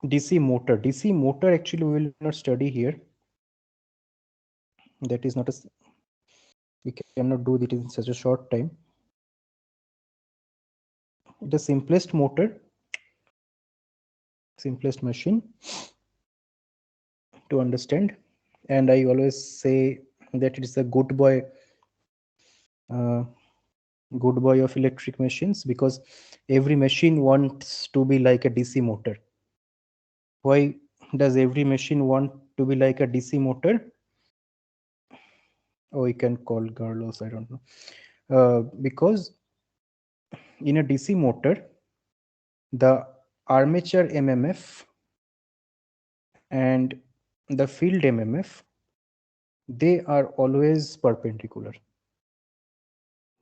DC motor. DC motor actually we will not study here. That is not a, we cannot do it in such a short time. The simplest motor, simplest machine to understand, and I always say that it is a uh, good boy of electric machines, because every machine wants to be like a DC motor. Why does every machine want to be like a DC motor? Oh, we can call girl also, I don't know. Because in a DC motor, the armature MMF and the field MMF, they are always perpendicular.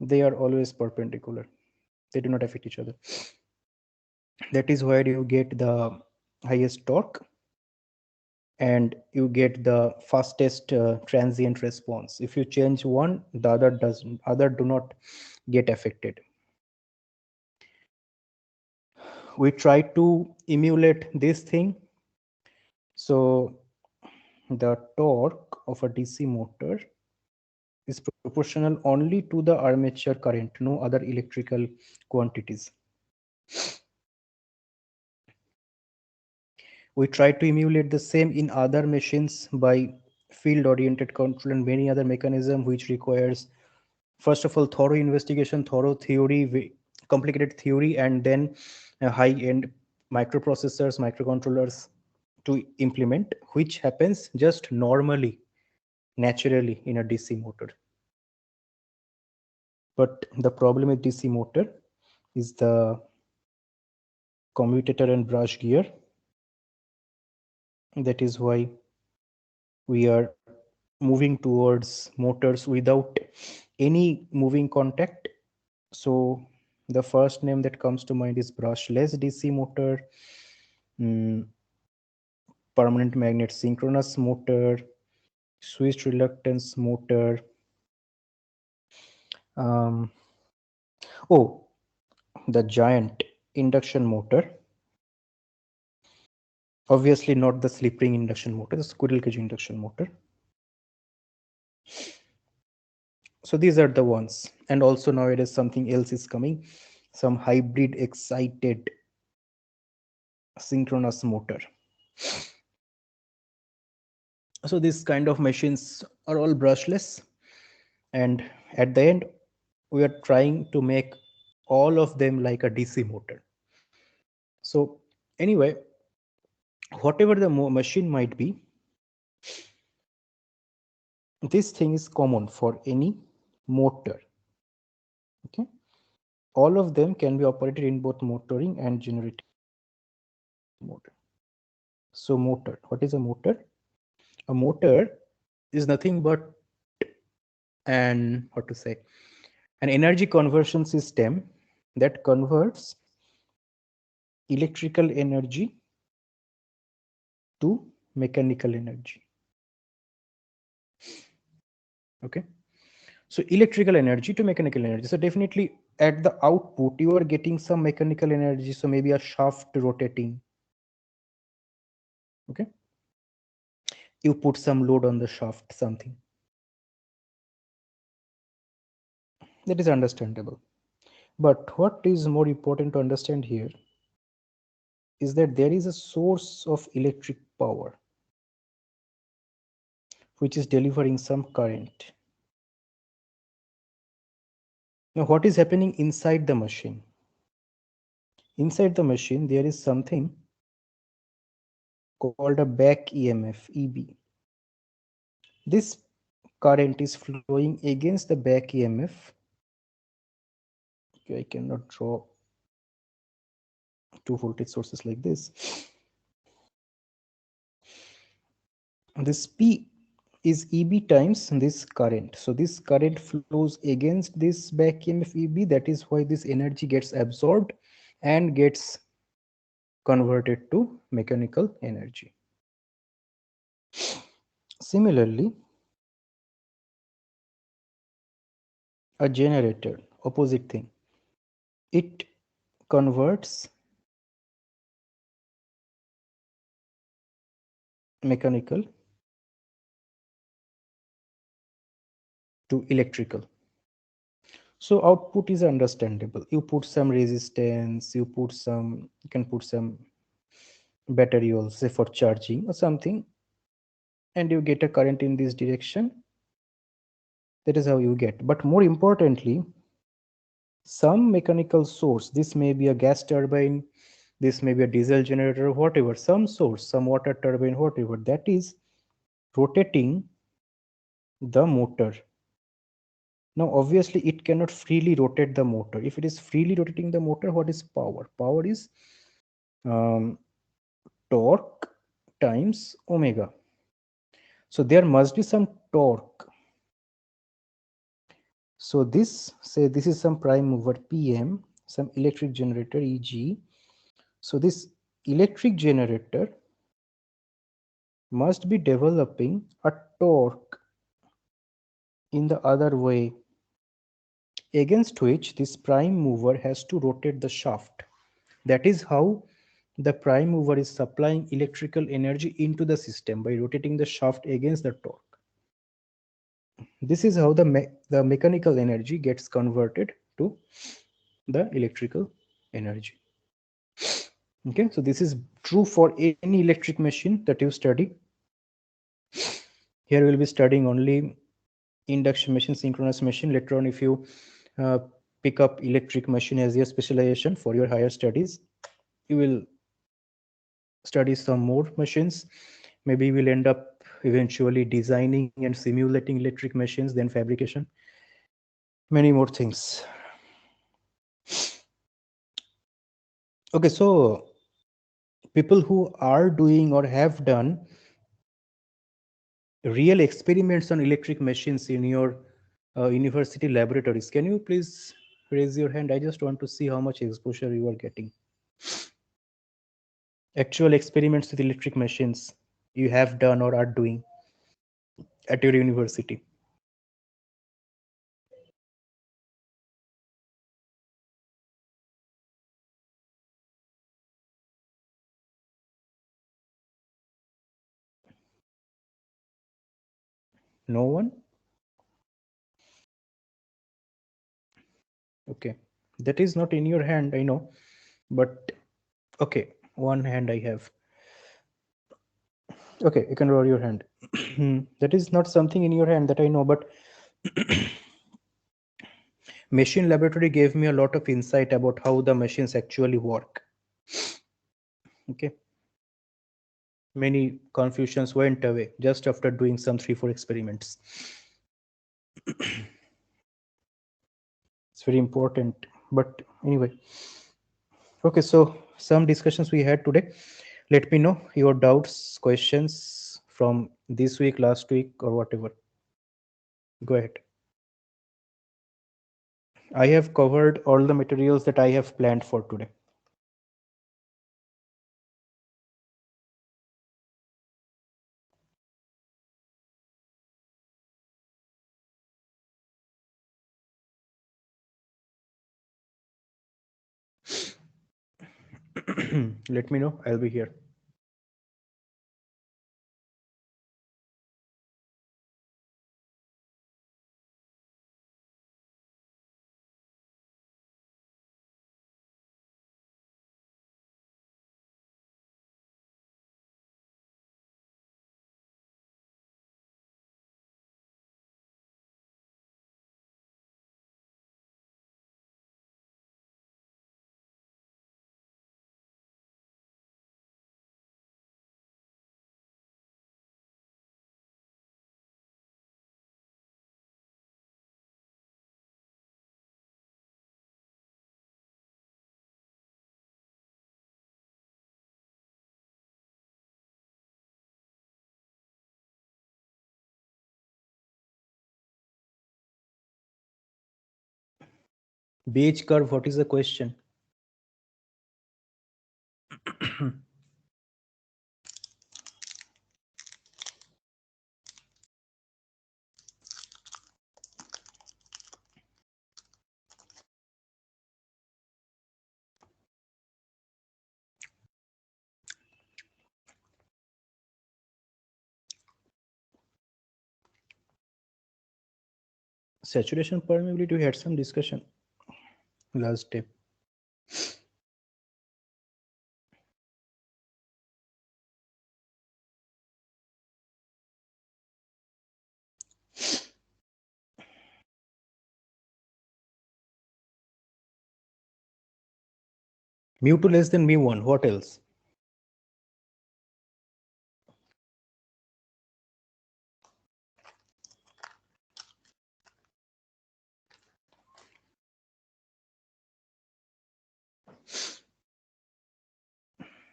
They are always perpendicular. They do not affect each other. That is where you get the highest torque and you get the fastest transient response. If you change one, the other doesn't. Other do not get affected. We try to emulate this thing. So the torque of a DC motor is proportional only to the armature current, no other electrical quantities. We try to emulate the same in other machines by field oriented control and many other mechanisms, which requires first of all thorough investigation, thorough theory, complicated theory, and then high end microprocessors, microcontrollers to implement, which happens just normally, naturally in a DC motor. But the problem with DC motor is the commutator and brush gear. That is why we are moving towards motors without any moving contact. So the first name that comes to mind is brushless DC motor, permanent magnet synchronous motor, switched reluctance motor. Um, oh, the giant induction motor. Obviously, not the slip ring induction motor, the squirrel cage induction motor. So these are the ones. And also nowadays something else is coming, some hybrid excited synchronous motor. So these kind of machines are all brushless, and at the end we are trying to make all of them like a DC motor. So anyway, whatever the machine might be, this thing is common for any motor. Okay, all of them can be operated in both motoring and generating motor. So motor, what is a motor? A motor is nothing but an, what to say, an energy conversion system that converts electrical energy to mechanical energy. Okay, so electrical energy to mechanical energy. So definitely at the output you are getting some mechanical energy, so maybe a shaft rotating. Okay, you put some load on the shaft, something that is understandable. But what is more important to understand here is that there is a source of electric power which is delivering some current. Now what is happening inside the machine? Inside the machine there is something called a back EMF, EB. This current is flowing against the back EMF. Okay, I cannot draw two voltage sources like this. This P is EB times this current. So this current flows against this back EMF EB. That is why this energy gets absorbed and gets converted to mechanical energy. Similarly, a generator, opposite thing. It converts mechanical to electrical. So output is understandable. You put some resistance, you can put some battery also for charging or something, and you get a current in this direction. That is how you get. But more importantly, some mechanical source, this may be a gas turbine, this may be a diesel generator, whatever, some source, some water turbine, whatever, that is rotating the motor. Now obviously it cannot freely rotate the motor. If it is freely rotating the motor, what is power? Power is um, torque times omega. So there must be some torque. So this, say this is some prime mover PM, some electric generator EG. So this electric generator must be developing a torque in the other way, against which this prime mover has to rotate the shaft. That is how the prime mover is supplying electrical energy into the system, by rotating the shaft against the torque. This is how the mechanical energy gets converted to the electrical energy. Okay, so this is true for any electric machine that you study. Here we'll be studying only induction machine, synchronous machine. Later on, if you pick up electric machine as your specialization for your higher studies, you will study some more machines. Maybe we'll end up eventually designing and simulating electric machines, then fabrication, many more things. Okay, so people who are doing or have done real experiments on electric machines in your university laboratories, can you please raise your hand? I just want to see how much exposure you are getting. Actual experiments with electric machines you have done or are doing. at your university? No one? Okay. That is not in your hand, I know. But okay, one hand I have. Okay, you can roll your hand. That is not something in your hand that I know, but machine laboratory gave me a lot of insight about how the machines actually work. Okay. Many confusions went away just after doing some 3-4 experiments. It's very important. But anyway, okay, so some discussions we had today. Let me know your doubts, questions from this week, last week, or whatever. Go ahead. I have covered all the materials that I have planned for today. Let me know. I'll be here. Beige curve, what is the question? Saturation permeability, we had some discussion last day. Mu2 less than mu1. What else?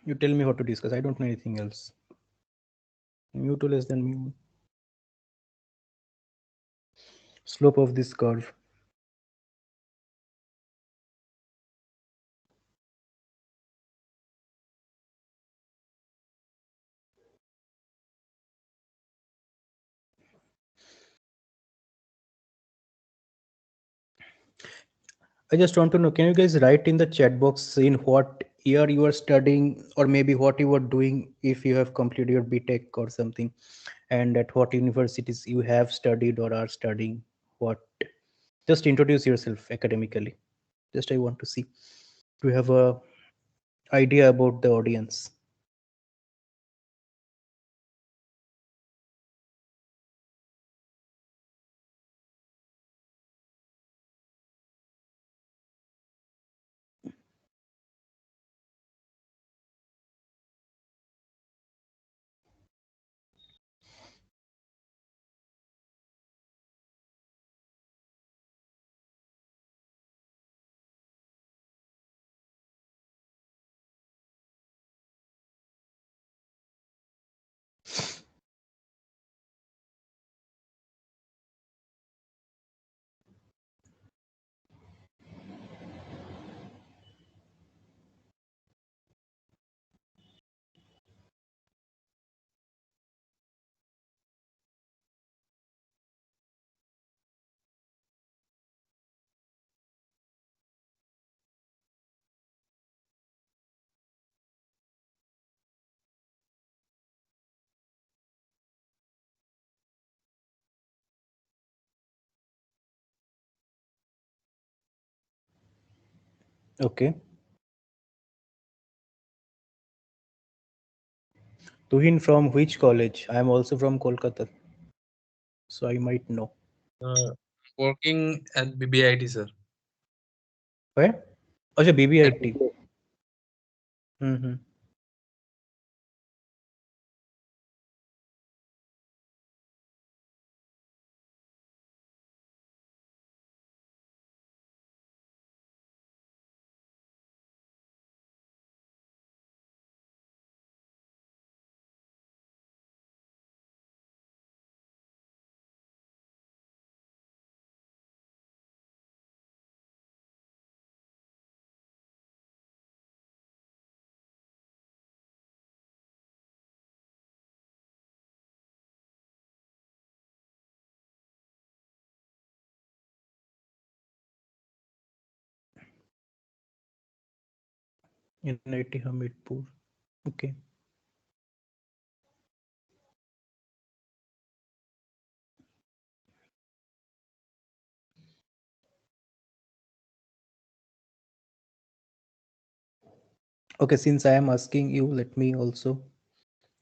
You tell me what to discuss. I don't know anything else. Mu2 less than mu1. Slope of this curve. I just want to know, can you guys write in the chat box in what year you are studying, or maybe what you are doing if you have completed your BTech or something, and at what universities you have studied or are studying? What? Just introduce yourself academically. Just I want to see. To have a idea about the audience. Okay. Tuhin from which college? I am also from Kolkata, so I might know. Uh, Working at BBIT, sir. Where? Oh, At BBIT. Mm-hmm. NIT Hamidpur. Okay. Okay, since I am asking you, let me also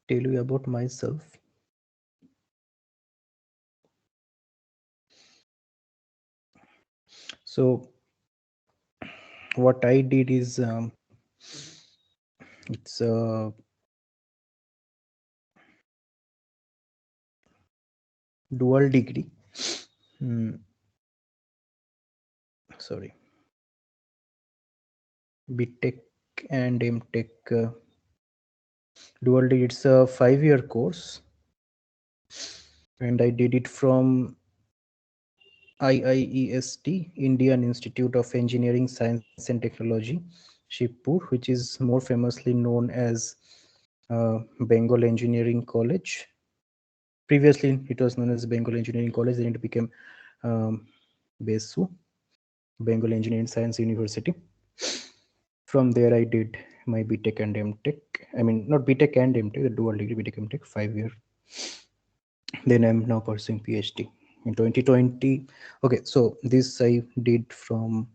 tell you about myself. So, what I did is it's a dual degree. Hmm, sorry, BTech and MTech dual degree. It's a 5-year course, and I did it from IIEST, Indian Institute of Engineering, Science and Technology, Shibpur, which is more famously known as Bengal Engineering College. Previously, it was known as Bengal Engineering College, then it became um, BESU, Bengal Engineering Science University. From there, I did my BTech and MTech. I mean, not BTech and MTech, the dual degree BTech MTech, 5 year. Then I'm now pursuing PhD in 2020. Okay, so this I did from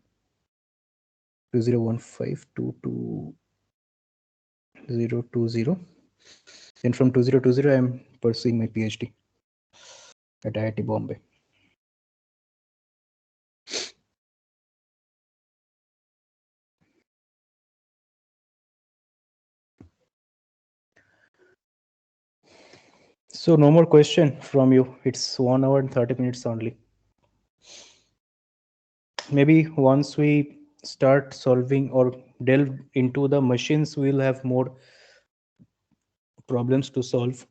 2015 to 2020. Then from 2020, I'm pursuing my PhD at IIT Bombay. So no more question from you. It's 1 hour and 30 minutes only. Maybe once we start solving or delve into the machines, we'll have more problems to solve.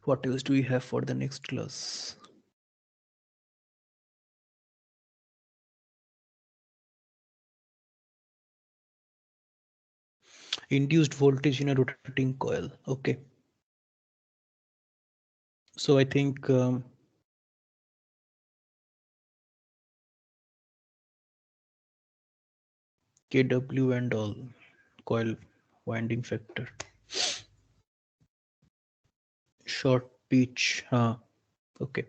What else do we have for the next class? Induced voltage in a rotating coil. Okay. So I think KW and all, coil winding factor, short pitch. Okay.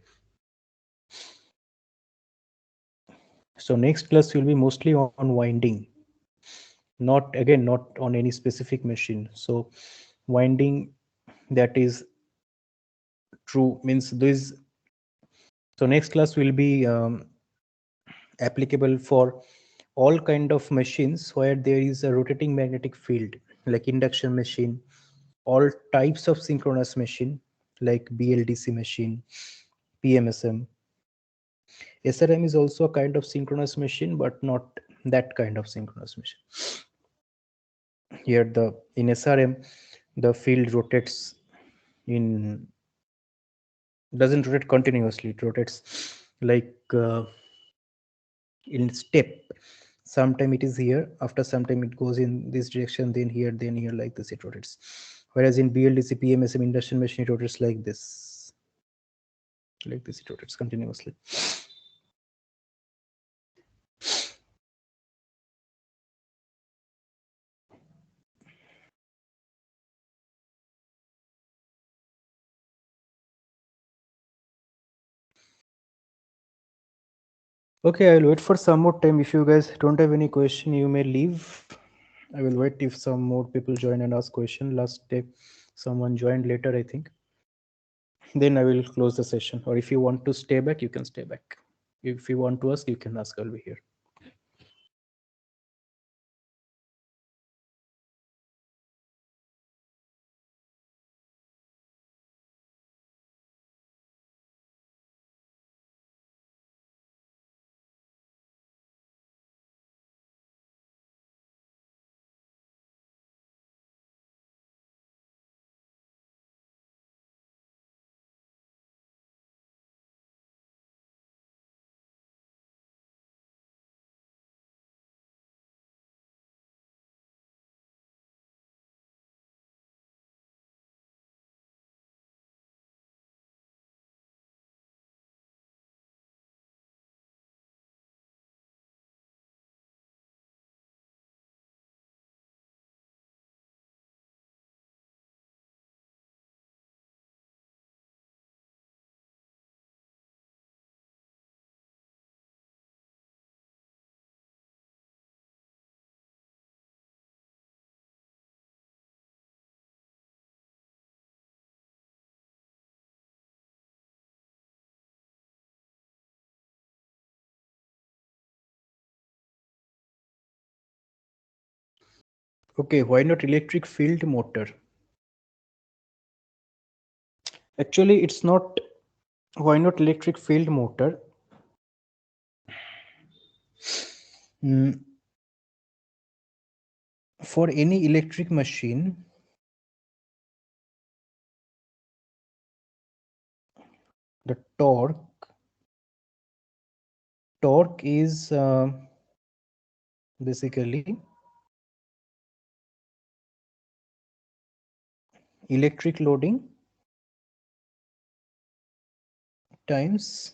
So next class will be mostly on winding, not on any specific machine. So winding that is true means this. So next class will be applicable for all kind of machines where there is a rotating magnetic field, like induction machine, all types of synchronous machine like BLDC machine, PMSM. SRM is also a kind of synchronous machine, but not that kind of synchronous machine. Here the in SRM the field rotates in doesn't rotate continuously. It rotates like in step. Sometime it is here, after some time it goes in this direction, then here, like this it rotates. Whereas in BLDC PMSM induction machine it rotates like this it rotates continuously. Okay, I'll wait for some more time. If you guys don't have any question, you may leave. I will wait if some more people join and ask question. Last day, someone joined later, I think. Then I will close the session. Or if you want to stay back, you can stay back. If you want to ask, you can ask. I'll be here. Okay, why not electric field motor? Actually, it's not why not electric field motor. Mm, for any electric machine, the torque is basically electric loading times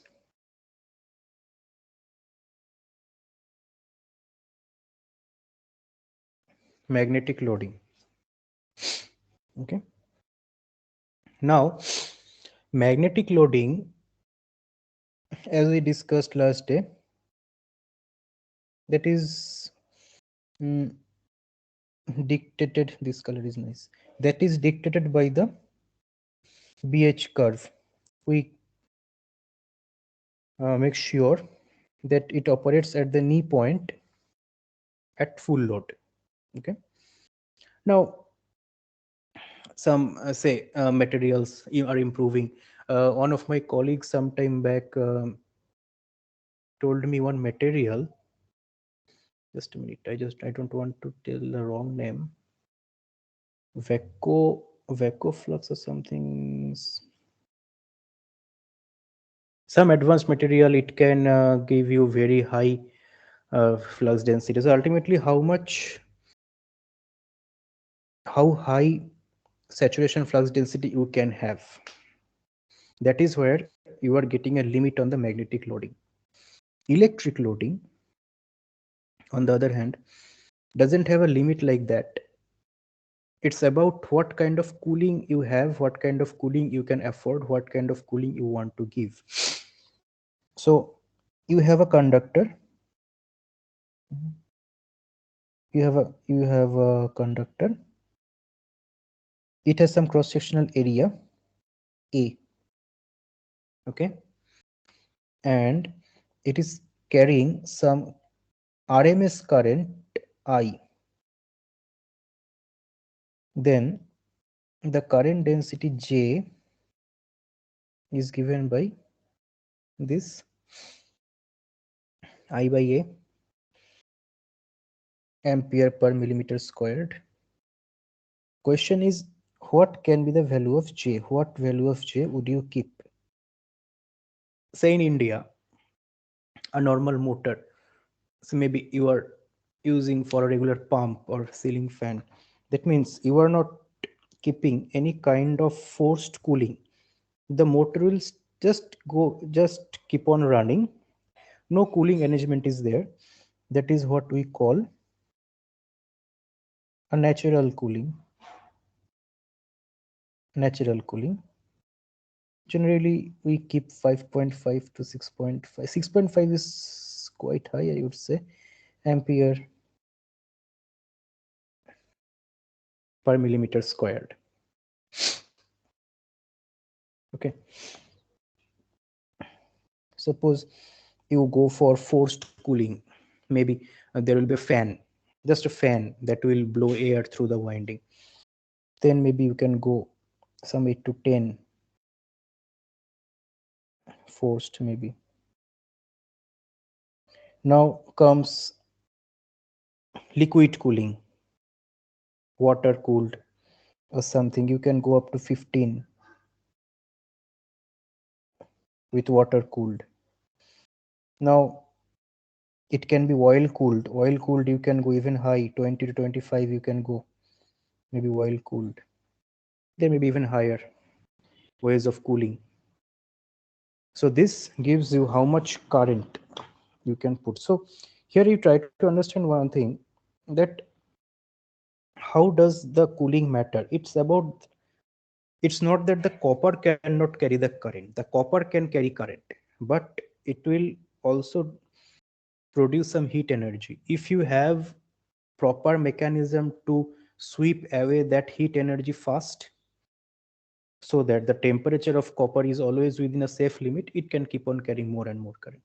magnetic loading. Okay, now magnetic loading, as we discussed last day, that is mm, dictated, this color is nice, that is dictated by the BH curve. We make sure that it operates at the knee point at full load. Okay, now some say materials are improving. One of my colleagues sometime back told me one material. Just a minute, I don't want to tell the wrong name. Vaco flux or something. Some advanced material, it can give you very high flux density. So ultimately, how high saturation flux density you can have, that is where you are getting a limit on the magnetic loading. Electric loading, on the other hand, doesn't have a limit like that. It's about what kind of cooling you have, what kind of cooling you can afford, what kind of cooling you want to give. So you have a conductor, you have a conductor. It has some cross sectional area A. Okay, and it is carrying some RMS current I. Then the current density J is given by this I by A, ampere per millimeter squared. Question is, what can be the value of J? What value of J would you keep? Say in India, a normal motor, so maybe you are using for a regular pump or ceiling fan. That means you are not keeping any kind of forced cooling. The motor will just keep on running. No cooling arrangement is there. That is what we call a natural cooling. Natural cooling. Generally, we keep 5.5 to 6.5. 6.5 is quite high, I would say, ampere per millimeter squared. Okay, suppose you go for forced cooling, maybe there will be a fan, just a fan that will blow air through the winding. Then maybe you can go some 8 to 10 forced maybe. Now comes liquid cooling, water cooled or something. You can go up to 15 with water cooled. Now it can be oil cooled. Oil cooled you can go even high, 20 to 25 you can go, maybe oil cooled. There may be even higher ways of cooling. So this gives you how much current you can put. So here you try to understand one thing, that how does the cooling matter. It's about, it's not that the copper cannot carry the current. The copper can carry current, but it will also produce some heat energy. If you have proper mechanism to sweep away that heat energy fast, so that the temperature of copper is always within a safe limit, it can keep on carrying more and more current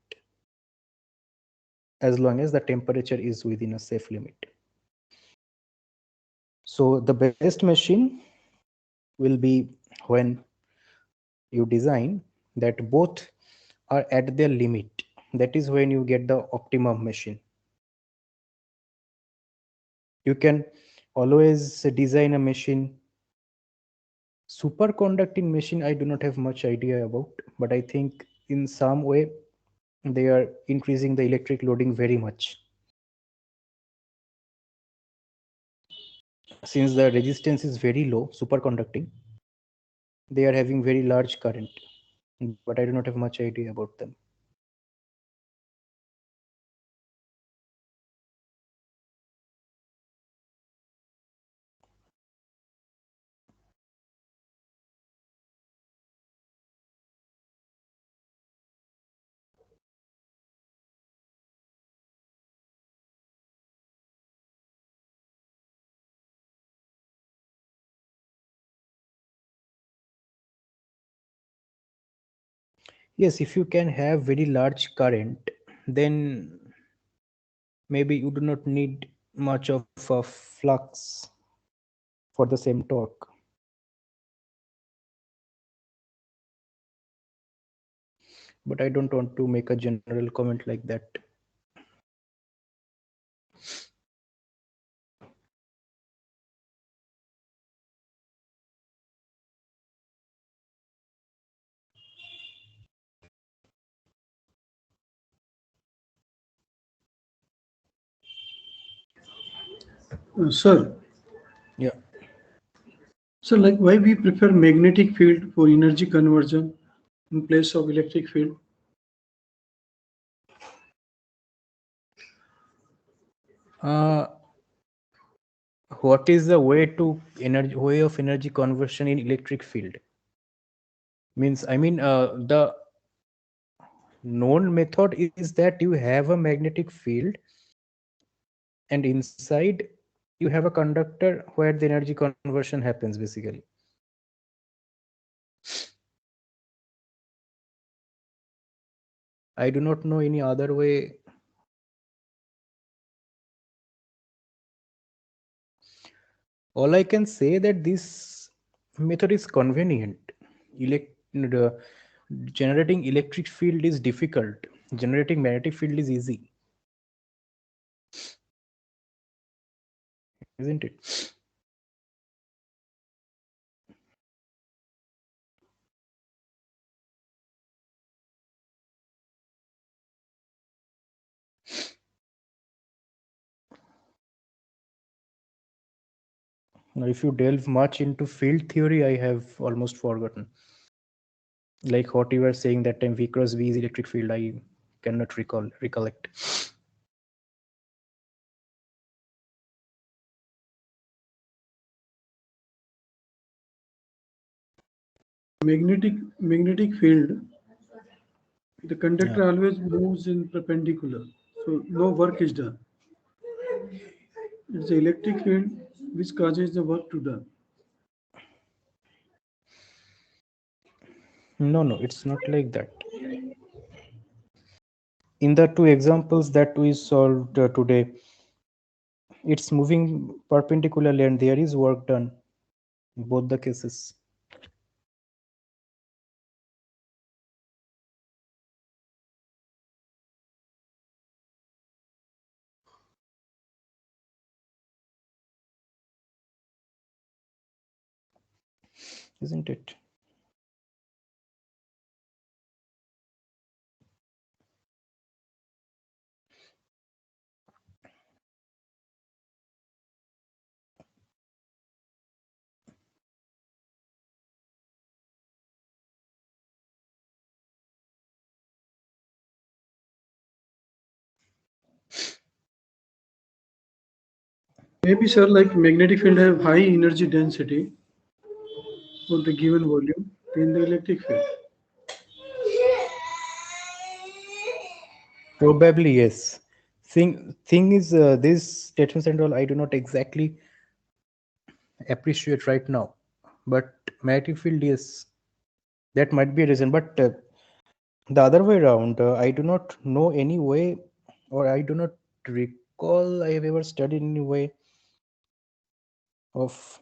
as long as the temperature is within a safe limit. So the best machine will be when you design that both are at their limit. That is when you get the optimum machine. You can always design a machine. Superconducting machine I do not have much idea about, but I think in some way they are increasing the electric loading very much, since the resistance is very low. Superconducting, they are having very large current, but I do not have much idea about them. Yes, if you can have very large current, then maybe you do not need much of a flux for the same torque. But I don't want to make a general comment like that. Sir, Yeah. so like why we prefer magnetic field for energy conversion in place of electric field? Uh, what is the way of energy conversion in electric field? Means I mean the known method is that you have a magnetic field, and inside you have a conductor where the energy conversion happens basically. I do not know any other way. All I can say that this method is convenient. The generating electric field is difficult. Generating magnetic field is easy, isn't it? Now, if you delve much into field theory, I have almost forgotten. Like what you were saying that time, V cross V is electric field. I cannot recollect. Magnetic field, the Yeah. conductor always moves in perpendicular. So no work is done. It's the electric field which causes the work to done. No, no, it's not like that. In the two examples that we solved today, it's moving perpendicularly and there is work done in both the cases. Isn't it? Maybe sir, like magnetic field have high energy density for the given volume in the electric field. Probably yes. Thing is, these statements and all I do not exactly appreciate right now, but magnetic field, yes, that might be a reason. But the other way around, I do not know any way, or I do not recall I have ever studied any way of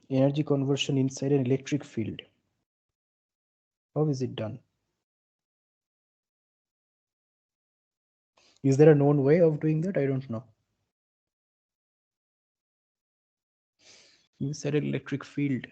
energy conversion inside an electric field. How is it done? Is there a known way of doing that? I don't know. Inside an electric field.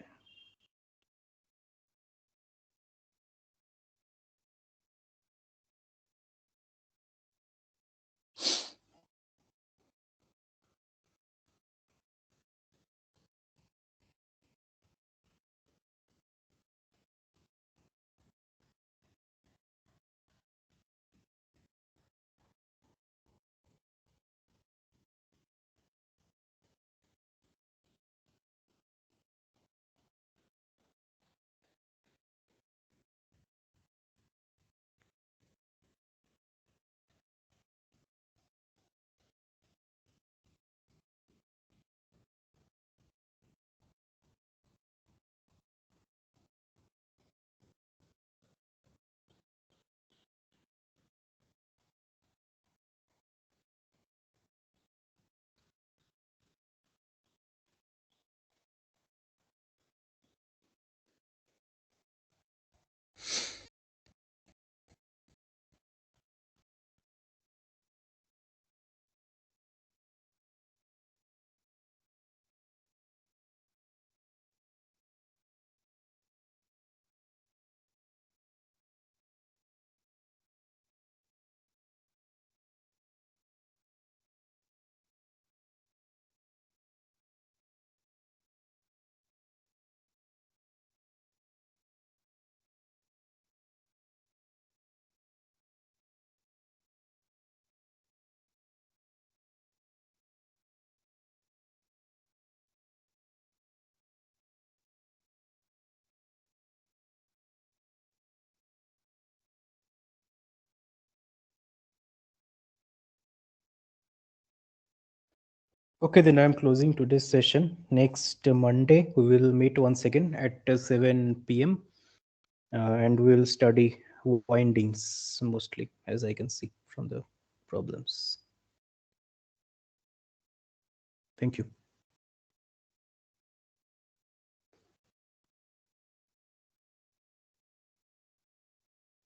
Okay, then I'm closing today's session. Next Monday, we will meet once again at 7 p.m. And we will study windings mostly, as I can see from the problems. Thank you.